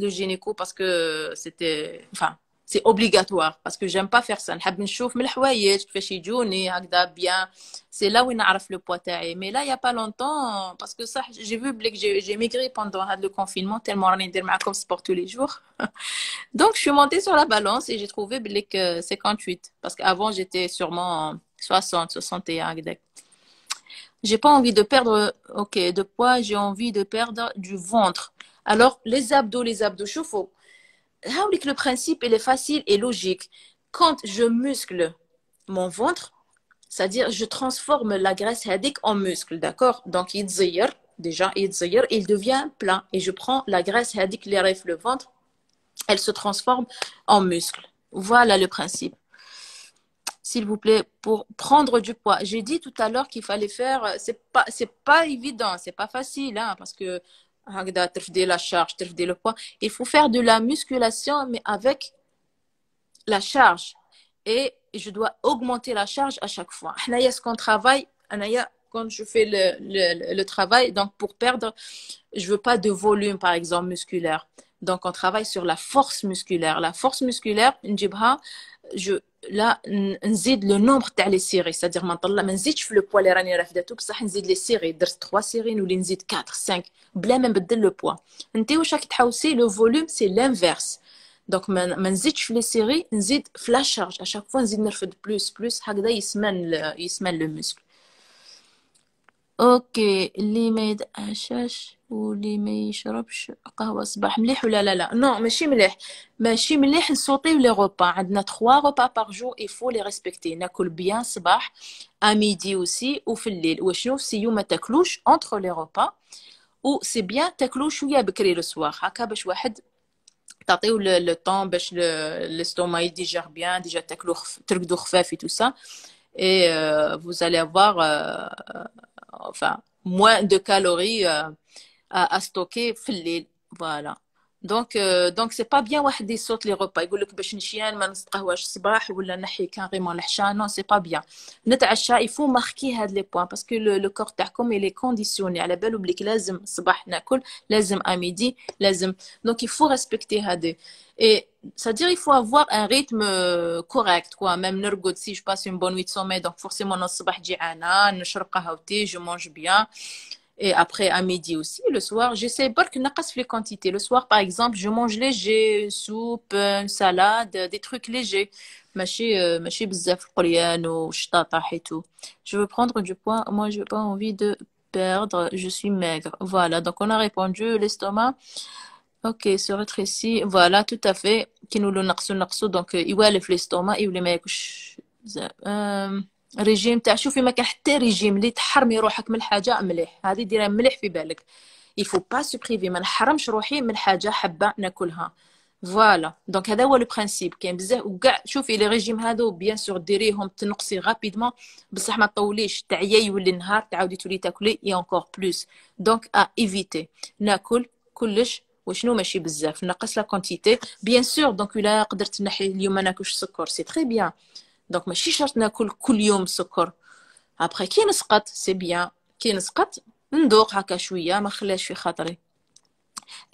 le gynéco parce que c'était enfin c'est obligatoire parce que j'aime pas faire ça نحب نشوف من الحوايج كيفاش يجوني هكذا bien c'est là où نعرف le poids تاعي mais là il y a pas longtemps parce que ça j'ai vu que j'ai maigri pendant le confinement tellement راني ندير معكم sport tous les jours donc je suis montée sur la balance et j'ai trouvé que 58 parce qu'avant j'étais sûrement 60 61 هكذاك. J'ai pas envie de perdre, ok, de poids, j'ai envie de perdre du ventre. Alors, les abdos, chauffe. Le principe, il est facile et logique. Quand je muscle mon ventre, c'est-à-dire je transforme la graisse hédique en muscle, d'accord? Donc, il devient plat. Et je prends la graisse hédique, le ventre, elle se transforme en muscle. Voilà le principe. S'il vous plaît, pour prendre du poids. J'ai dit tout à l'heure qu'il fallait faire, c'est pas évident, c'est pas facile, hein, parce que la charge, le poids. Il faut faire de la musculation, mais avec la charge. Et je dois augmenter la charge à chaque fois. Ce qu'on travaille, quand je fais le travail, donc pour perdre, je veux pas de volume, par exemple, musculaire. Donc, on travaille sur la force musculaire. La force musculaire, là نزيد le nombre تاع les séries, c'est-à-dire ما نزيدش في le poids اللي راني رافدته بصح نزيد les séries درت 3 séries نولي نزيد 4 5 بلا ما نبدل le poids. انت واش راك تحوسي le volume c'est l'inverse. Donc ما نزيدش في les séries نزيد في la charge à chaque fois نزيد نرفد plus هكذا يسمن le muscle. اوكي اللي ما يتعشاش واللي ما يشربش قهوه صباح مليح ولا لا نو ماشي مليح نسوطيو لي غوبا عندنا 3 repas par jour il faut les respecter ناكل بيان صباح à midi aussi وفي الليل وشنو سيو ما تاكلوش entre les repas و سي بيان تاكلو شويه بكري لو سوار هكا باش واحد تعطيو لو طون باش l'estomac يديجير بيان ديجا تاكلو ترقدو خفاف et tout ça et vous allez avoir enfin moins de calories à stocker في الليل voilà donc c'est pas bien واحد يصوت لي غوبا يقول لك باش نشيان ما نتقهواش الصباح ولا نحي كاريمون الحشا non c'est pas bien نتعشى il faut marquer هاد لي بوين parce que le corps تاعكم il est conditionné على بالو بليك لازم الصباح ناكل لازم à midi لازم donc il faut respecter هادي et c'est-à-dire il faut avoir un rythme correct quoi même نرقد si je passe une bonne nuit de sommeil donc forcément الصباح جيعانه نشرب قهوتي je mange bien. Et après, à midi aussi, le soir, j'essaie pas que نقص les quantités. Le soir, par exemple, je mange léger, une soupe, une salade, des trucs légers. ماشي بزاف القريان والشطاطح et tout. Je veux prendre du poids. Moi, je n'ai pas envie de perdre. Je suis maigre. Voilà. Donc, on a répondu. L'estomac. Ok, se rétrécit. Voilà, tout à fait. Qui nous le نقصو. Donc, يوالف l'estomac. يولي ما ياكلش ريجيم تاع شوفي ما كان حتى ريجيم اللي تحرمي روحك من حاجه مليح هذه ديرها مليح في بالك يفو با سوبريفي ما نحرمش روحي من حاجه حابه ناكلها فوالا دونك هذا هو لو برينسيپ كاين بزاف وكاع شوفي لي ريجيم هادو بيان سور ديريهم تنقصي غابيدمون بصح ما تطوليش تعيا يولي النهار تعاودي تولي تاكلي اي انكور بلوس دونك ايفيتي ناكل كلش وشنو ماشي بزاف نقص لا كونتيتي بيان سور دونك الا قدرت نحي اليوم ما ناكلش سكر سي تري بيان دونك ماشي شرط ناكل كل يوم سكر ابري كي نسقط سي بيان كي نسقط ندوق هكا شويه ما خلاش في خاطري.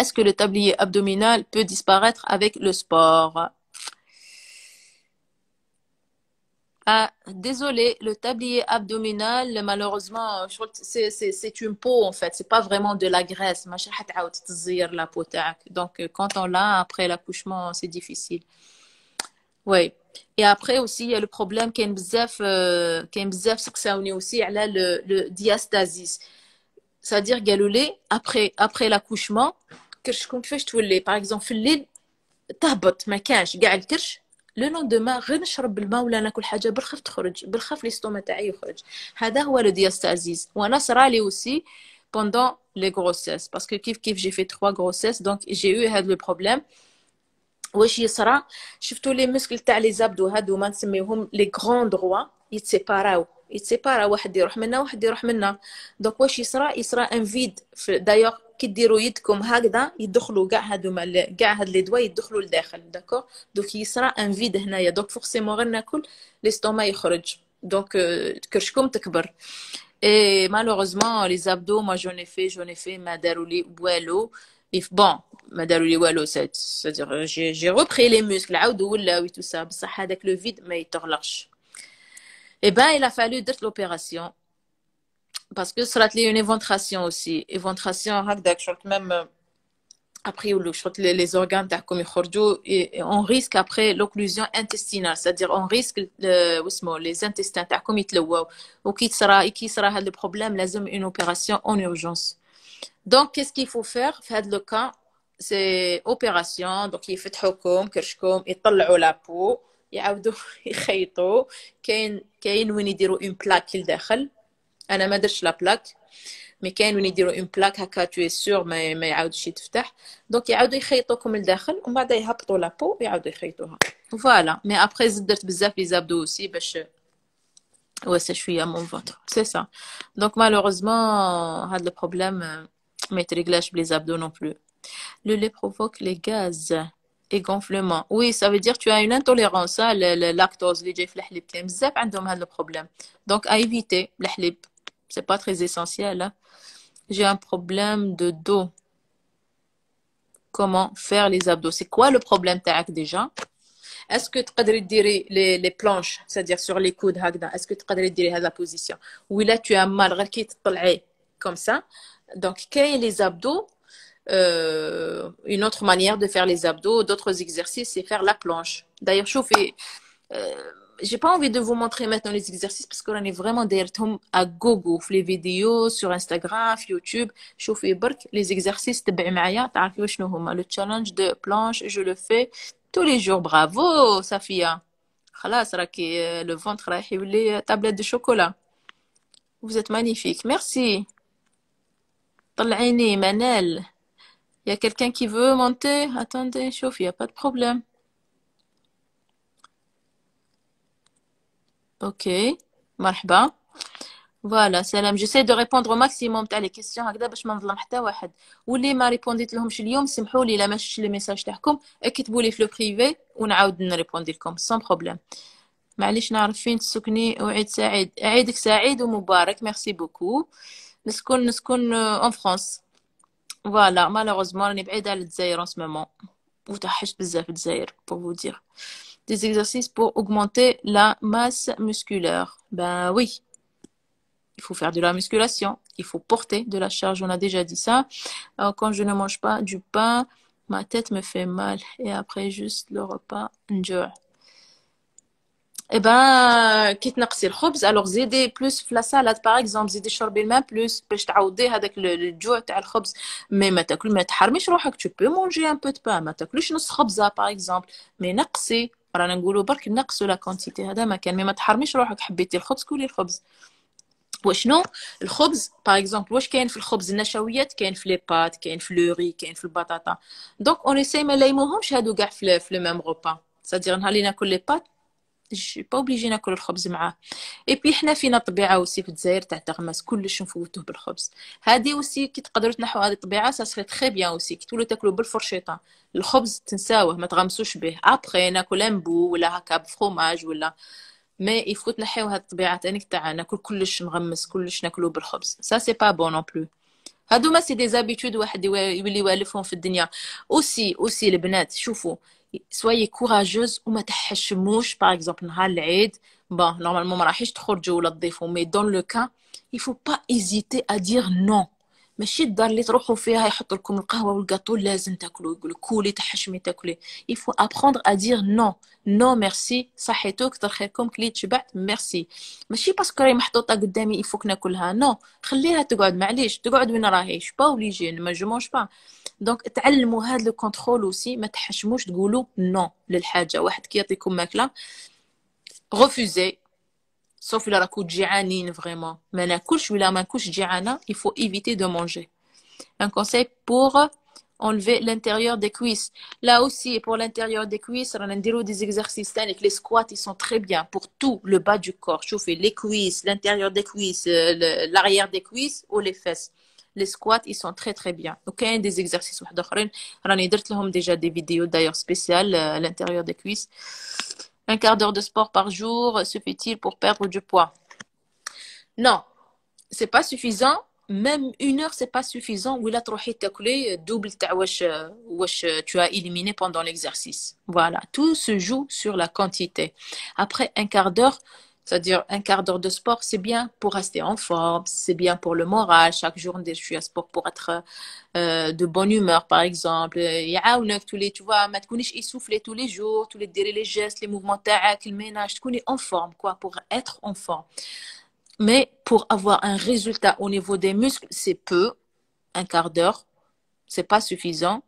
Est-ce que le tablier abdominal peut disparaître avec le sport? Ah, désolé, le tablier abdominal, malheureusement, c'est une peau en fait, c'est pas vraiment de la graisse. ماشي حتعاود تزير la peau تاعك. Donc quand on l'a après l'accouchement, c'est difficile. Oui. Et après aussi, il y a le problème كاين بزاف سقساوني aussi على le diastasis. C'est-à-dire قالوا لي après l'accouchement كرشكم كيفاش تولي par exemple في الليل تهبط ما كانش كاع الكرش لو لوندوما غير نشرب الماء ولا ناكل حاجه بالخف تخرج بالخف ليستوما تاعي يخرج هذا هو لو دياستازيس وانا صرالي aussi pendant les grossesses parce que كيف j'ai fait 3 grossesses donc j'ai eu هذا le problème واش يصرى شفتوا لي مسكل تاع لي زابدو هادو ما نسميوهم لي غران دروا يتسيباراو واحد يروح منا واحد يروح منا دونك واش يصرى ان فيد دايوغ كي ديروا يدكم هكذا يدخلوا كاع هادوما كاع هاد لي دوا يدخلوا لداخل داكور دونك يصرى ان فيد هنايا دونك فورسيمون غير ناكل ليستوما يخرج Donc كرشكم تكبر. Et malheureusement les abdos, moi j'en ai fait ما داروا لي والو. Bon, ما داروا لي والو, c'est-à-dire j'ai repris les muscles عاودوا ولاو tout ça, بصح هذاك le vide ما يتغلقش. Et ben il a fallu درت l'opération parce que صرات لي une éventration aussi. Éventration هكذاك شرط même après les organes تاعكم يخرجوا, et on risque après l'occlusion intestinale, c'est-à-dire on risque les intestins تاعكم يتلووا, وكي صرا هذا le problème لازم une opération en urgence. Donc qu'est-ce qu'il faut faire في هذا le cas? C'est opération. Donc يفتحوكم كرشكم, يطلعوا la peau, يعاودوا يخيطوا, كاين وين يديروا une plaque لداخل. انا ما درتش لا بلاك, مي كاين وين يديروا اون بلاك هكا تو سور ما يعاودش يتفتح. دونك يعاودوا يخيطوكم لداخل ومن بعد يهبطوا لابو ويعاودوا يخيطوها. فوالا. مي ابري درت بزاف لي زابدو اوسي باش واسع شويه مون فونتر. سي سا. دونك مالوغوزمون هاد لو بروبليم ما يتريغلاش بلي زابدو نون بلو. Le lait provoque les gaz et gonflement. Oui, ça veut dire que tu as une intolérance à le lactose. Les gens في الحليب كاين بزاف عندهم هذا البروبليم. Donc à éviter الحليب. C'est pas très essentiel. Hein. J'ai un problème de dos. Comment faire les abdos? C'est quoi le problème تاعك déjà? Est-ce que تقدري ديري les planches, c'est-à-dire sur les coudes هكذا? Est-ce que تقدري ديري هذا la position? Oui, là tu as mal غير كي تطلعي comme ça. Donc كاين les abdos. Une autre manière de faire les abdos, d'autres exercices, c'est faire la planche. D'ailleurs, chauffez. J'ai pas envie de vous montrer maintenant les exercices parce qu'on est vraiment derrière à gogo. Les vidéos sur Instagram, YouTube. Chauffez برك les exercices تبعي معايا تعرفوا شنو هما. Le challenge de planche, je le fais tous les jours. Bravo, Safia. خلاص راكي le ventre رايح يولي tablette de chocolat. Vous êtes magnifique. Merci. طلعيني منال. Il y a quelqu'un qui veut monter? Attendez, chauffe, il n'y a pas de problème. Ok, مرحبا. Voilà, salam. J'essaie de répondre au maximum تاع les questions هكذا باش ما نظلم حتى واحد. واللي ما ريبونديت لهمش اليوم سمحوا لي، لا ما شفتش لي ميساج تاعكم اكتبوا لي في لو بريفي ونعاود نريبوندي لكم سون بروبليم. معليش نعرف فين تسكني. أعيد سعيد. عيدك سعيد ومبارك. ميرسي بوكو. نسكن en France. Voilà, malheureusement, on est بعيد على الجزائر en ce moment. وتحشت بزاف الجزائر pour vous dire. Des exercices pour augmenter la masse musculaire. Ben oui, il faut faire de la musculation. Il faut porter de la charge. On a déjà dit ça. Alors, quand je ne mange pas du pain, ma tête me fait mal. Et après, juste le repas, enjoy. Eh ben, كي تنقصي الخبز alors زيدي plus في لا سالاد باغ اكزومبل، زيدي شربي الماء بلوس باش تعوضي هذاك الجوع تاع الخبز. مي ما تاكل، ما تحرميش روحك. tu peux manger un peu de pain، ما تاكليش نص خبزه باغ اكزومبل، مي نقصي. رانا نقولوا برك نقصوا لا كونتيتي، هذا ما كان. مي ما تحرميش روحك. حبيتي الخبز كولي الخبز. وشنو الخبز باغ اكزومبل؟ واش كاين في الخبز؟ النشويات كاين في لي بات، كاين في لو ري، كاين في البطاطا. دونك اون ايساي ما نلايموهمش هادو كاع في لو ميم غوبا. سادير نهار اللي ناكل لي بات جي با اوبليجي ناكل الخبز معاه. اي بي حنا فينا طبيعه وسي في الجزائر تاع تغمس كلش نفوتوه بالخبز. هذه وسي كي تقدروا تنحوا هذه الطبيعه سا سري تري بيان وسي كي تولوا تاكلوا بالفرشيطه. الخبز تنساوه، ما تغمسوش به. ابري ناكل امبو ولا هكا بفروماج ولا، مي يفوت نحيو هذه الطبيعه تانيك تاع ناكل كلش مغمس، كلش ناكلو بالخبز. سا سي با بون نون بلو. هادو ما سي دي زابيتود واحد يولي يوالفهم في الدنيا. اوسي البنات شوفوا، soyez courageuse وما تحشموش. باغ اكزومبل نهار العيد بون نورمالمون ما راحيش تخرجوا ولا تضيفوا، مي دون لو كان il faut pas hésiter à dire non. ماشي الدار اللي تروحوا فيها يحطوا لكم القهوه والكاطو لازم تاكلوا، يقولوا كولي تحشمي تاكلي. il faut apprendre à dire non. non merci، صحيتو كتر خيركم كليت شبعت ميرسي. ماشي باسكو راهي محطوطه قدامي يفوك ناكلها. نو خليها تقعد، معليش تقعد وين راهي. شو با اوبليجي ما جو مونج با. دونك تعلموا هذا لو كونترول اوسي. ما تحشموش تقولوا نو للحاجه. واحد كي يعطيكم ماكله refusez. sauf إلا راكو جيعانين فريمون. ما ناكلش ولا ما نكونش جيعانه. il faut éviter de manger. un conseil pour enlever l'intérieur des cuisses. Là aussi, pour l'intérieur des cuisses, on a des exercices. Les squats, ils sont très bien pour tout le bas du corps. Chauffez les cuisses, l'intérieur des cuisses, l'arrière des cuisses ou les fesses. Les squats, ils sont très très bien. Donc, il y a des exercices. On a déjà des vidéos d'ailleurs spéciales à l'intérieur des cuisses. Un quart d'heure de sport par jour suffit-il pour perdre du poids? Non, c'est pas suffisant. Même 1 heure, c'est pas suffisant. Ou là, تروحي تاكلي double تاع واش tu as éliminé pendant l'exercice. Voilà, tout se joue sur la quantité. Après un quart d'heure, c'est-à-dire un quart d'heure de sport, c'est bien pour rester en forme, c'est bien pour le moral. Chaque jour, je suis à sport pour être de bonne humeur, par exemple. يعاونك tous les, tu vois, ما تكونيش essoufflé tous les jours, tous les ديري les gestes, les mouvements تاعك, le ménage, تكوني en forme, quoi, pour être en forme. Mais pour avoir un résultat au niveau des muscles, c'est peu, un quart d'heure, c'est pas suffisant.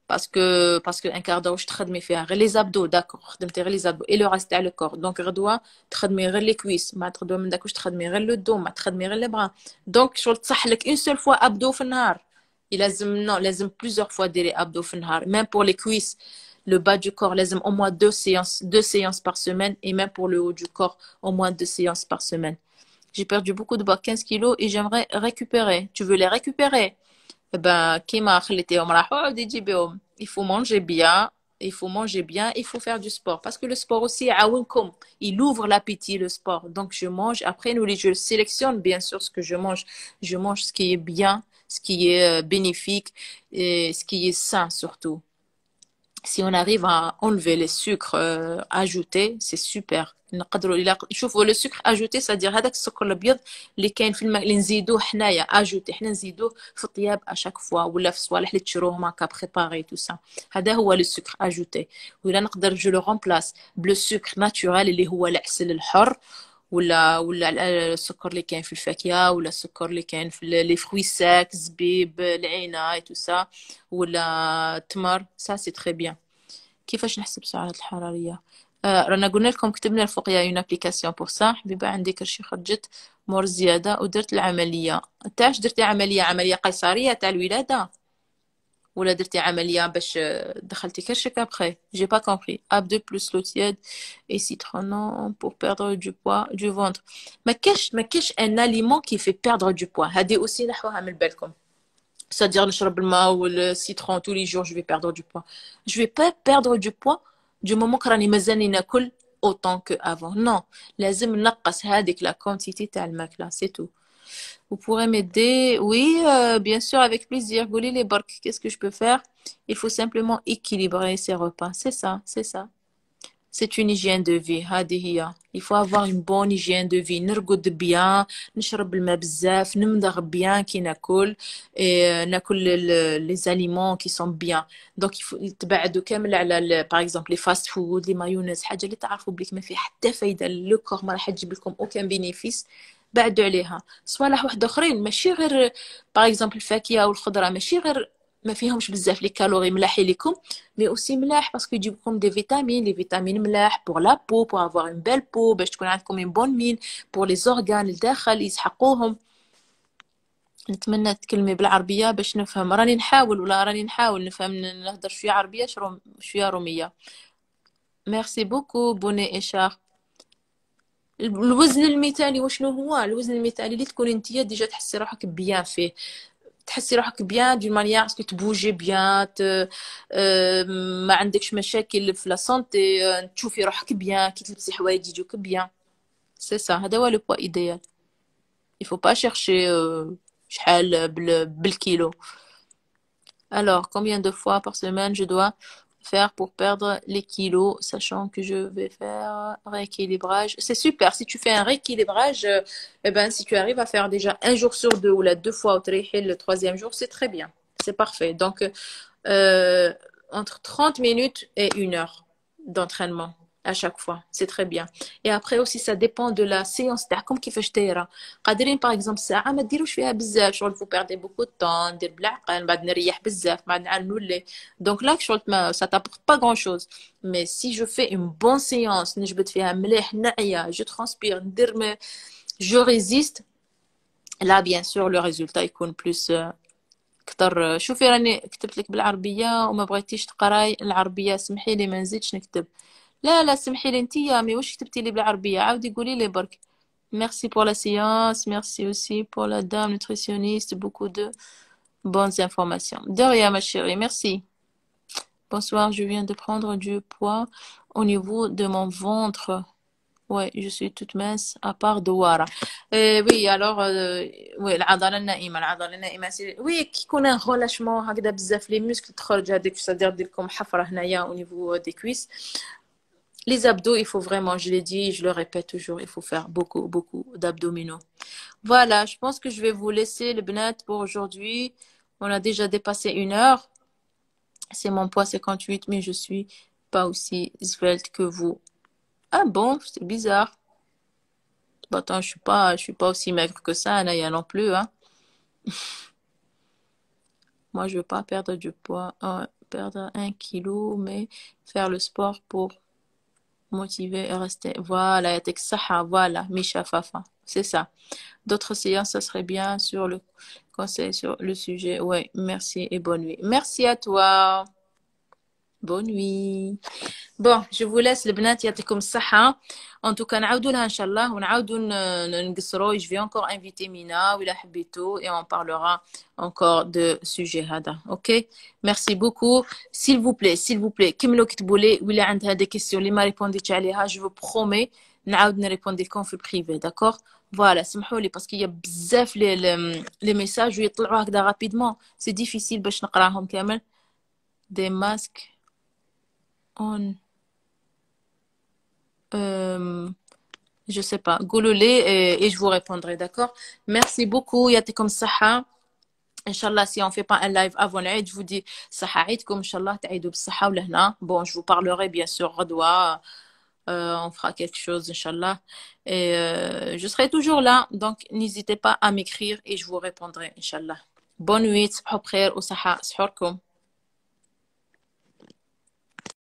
Parce que un quart d'heure, je تخدمي فيها غير les abdos, d'accord, خدمتي غير les abdos et le reste تاع le corps. Donc غدوة تخدمي غير les cuisses, ما تغدوة من داك واش تخدمي غير le dos, ما تخدمي غير les bras. Donc شغل تصح لك une seule fois abdos في النهار. لازم plusieurs fois ديري abdos في النهار. Même pour les cuisses, le bas du corps, لازم au moins 2 séances par semaine et même pour le haut du corps, au moins 2 séances par semaine. J'ai perdu beaucoup de poids, 15 kilos, et j'aimerais récupérer. Tu veux les récupérer? Eh ben, il faut manger bien, il faut faire du sport. Parce que le sport aussi, il ouvre l'appétit, le sport. Donc, je mange. Après, je sélectionne bien sûr ce que je mange. Je mange ce qui est bien, ce qui est bénéfique et ce qui est sain surtout. Si on arrive à enlever les sucres ajoutés, c'est super. شوفوا le sucre ajouté, c'est-à-dire هذاك السكر الابيض اللي كاين في الماء اللي نزيدوه حنايا ajouté, حنا نزيدوه في الطياب اشاك فوا ولا في الصوالح اللي تشروهم هكا بريباري تو سا. هذا هو le sucre ajouté. ولا نقدر جو لو remplace بلو sucre naturel اللي هو العسل الحر ولا السكر اللي كاين في الفاكهه ولا السكر اللي كاين في لي فروي ساك الزبيب العنب تو سا ولا التمر. سا سي تري بيان. كيفاش نحسب السعرات الحراريه؟ رانا قلنا لكم كتبنا الفوقيه اون ابليكاسيون بور سا. حبيبه عندي كرشي خرجت مور زياده ودرت العمليه تاعش. درتي عمليه قيصريه تاع الولاده ولا درتي عمليه باش دخلتي كرشك ابخي؟ جي با كومبري. اب دو بلس لو تياد اي سيترونون بور بيردre du poids du ventre. ما كاش ان اليمون كي في بيردre du poids. هذه اوسي نحوها من بالكم. C'est-à-dire نشرب الماء والسيترون tous les jours je vais perdre du poids. Je vais pas perdre du poids du moment que راني مازالني ناكل autant que avant. Non, لازم نقص هذيك la quantité تاع الماكله, c'est tout. Vous pourrez m'aider? Oui, bien sûr, avec plaisir. Gouli les barques, qu'est-ce que je peux faire? Il faut simplement équilibrer ses repas. C'est ça, c'est ça. C'est une hygiène de vie. Il faut avoir une bonne hygiène de vie. نرقد bien, نشرب الماء بزاف, نمضغ bien كي ناكل, et ناكل les aliments qui sont bien. Donc il faut تبعدوا كامل على par exemple les fast food, les mayonnaise, حاجة اللي تعرفوا بليك ما فيها حتى فايدة للكور, ما راح تجيب لكم aucun bénéfice. بعدوا عليها. صوالح واحد اخرين ماشي غير باغ اكزومبل الفاكهه والخضره, ماشي غير ما فيهمش بزاف لي كالوري ملاحين لكم, مي اوسي ملاح باسكو يجيب لكم دي فيتامين. لي فيتامين ملاح بور لا بو, بور افوار اون بيل بو, باش تكون عندكم اون بون مين, بور لي زورغان الداخل يسحقوهم. نتمنى تكلمي بالعربيه باش نفهم. راني نحاول نفهم, نهضر شويه عربيه شويه روميه. ميرسي بوكو بوني اشار. الوزن المثالي وشنو هو؟ الوزن المثالي اللي تكوني نتيا ديجا تحسي روحك بيان فيه, تحسي روحك بيان دون مانيير اسكو تبوجي بيان, ما عندكش مشاكل في لا سونتي, تشوفي روحك بيان كي تلبسي حوايج يجوك بيان. سي سا, هذا هو لو بوا ايديال. il faut pas chercher شحال بالكيلو. Alors combien de fois par semaine je dois faire pour perdre les kilos, sachant que je vais faire rééquilibrage? C'est super. Si tu fais un rééquilibrage, eh ben, si tu arrives à faire déjà 1 jour sur 2 ou 2 fois au le 3e jour, c'est très bien. C'est parfait. Donc, entre 30 minutes et 1 heure d'entraînement à chaque fois. C'est très bien. Et après aussi, ça dépend de la séance تاعكم كيفاش دايره. قادرين par exemple ساعة ما ديروش فيها بزاف, شغل vous perdez beaucoup de temps, ندير بالعقل, بعد نريح بزاف, بعد نعاود نولي. Donc là, شغل ça t'apporte pas grand-chose. Mais si je fais une bonne séance, نجبد فيها مليح, نعيا, je transpire, ندير je résiste, là bien sûr le résultat يكون plus كتر. شوفي راني كتبت لك بالعربية وما بغيتيش تقراي العربية, سمحي لي ما نزيدش نكتب. لا سمحي لي انتيا, مي واش كتبتي لي بالعربيه؟ عاودي قولي لي برك. Merci pour la séance, merci aussi pour la dame nutritionniste, beaucoup de bonnes informations. De rien ma chérie, merci. Bonsoir, je viens de prendre du poids au niveau de mon ventre. Ouais, je suis toute mince à part Douara. Oui, alors, oui, العضلة النائمة العضلة النائمة oui, qui connaît un relâchement هكذا بزاف les muscles تخرج هذيك c'est-à-dire دير لكم حفرة هنايا au niveau des cuisses. Les abdos, il faut vraiment, je l'ai dit, je le répète toujours, il faut faire beaucoup, beaucoup d'abdominaux. Voilà, je pense que je vais vous laisser le bnat pour aujourd'hui. On a déjà dépassé 1 heure. C'est mon poids 58, mais je suis pas aussi svelte que vous. Ah bon, c'est bizarre. Bon, attends, je suis pas aussi maigre que ça, Naya non plus, hein. Moi, je veux pas perdre du poids, perdre 1 kilo, mais faire le sport pour motiver et rester. Voilà, yatek saha, voilà, Misha Fafa. C'est ça. D'autres séances, ça serait bien sur le conseil, sur le sujet. Ouais, merci et bonne nuit. Merci à toi. Bonne nuit. Bon, je vous laisse البنات يعطيكم الصحة. En tout cas, نعاودوا لها إن شاء الله ونعاودوا نقصروا. Je vais encore inviter Mina وإلا حبيتوا et on parlera encore de sujet هذا. OK? Merci beaucoup. S'il vous plaît, كملوا كتبوا لي وإلا عندها des questions اللي ما ريبونديتش عليها, je vous promets نعاود نريبوندي لكم في البريفي. D'accord? Voilà, سمحوا لي parce qu'il y a بزاف les messages ويطلعوا هكذا rapidement. C'est difficile باش نقراهم كامل. Des masques on je sais pas, goulolé et je vous répondrai, d'accord? Merci beaucoup, yatikum saha. Inch'Allah, si on fait pas un live avant l'Aïd, je vous dis saha aïdkum, Inch'Allah, ta'idou b'saha ou lahna. Bon, je vous parlerai bien sûr, Radwa, on fera quelque chose, Inch'Allah. Et je serai toujours là, donc n'hésitez pas à m'écrire et je vous répondrai, Inch'Allah. Bonne nuit, sabhou bkhair ou saha, sahurkum.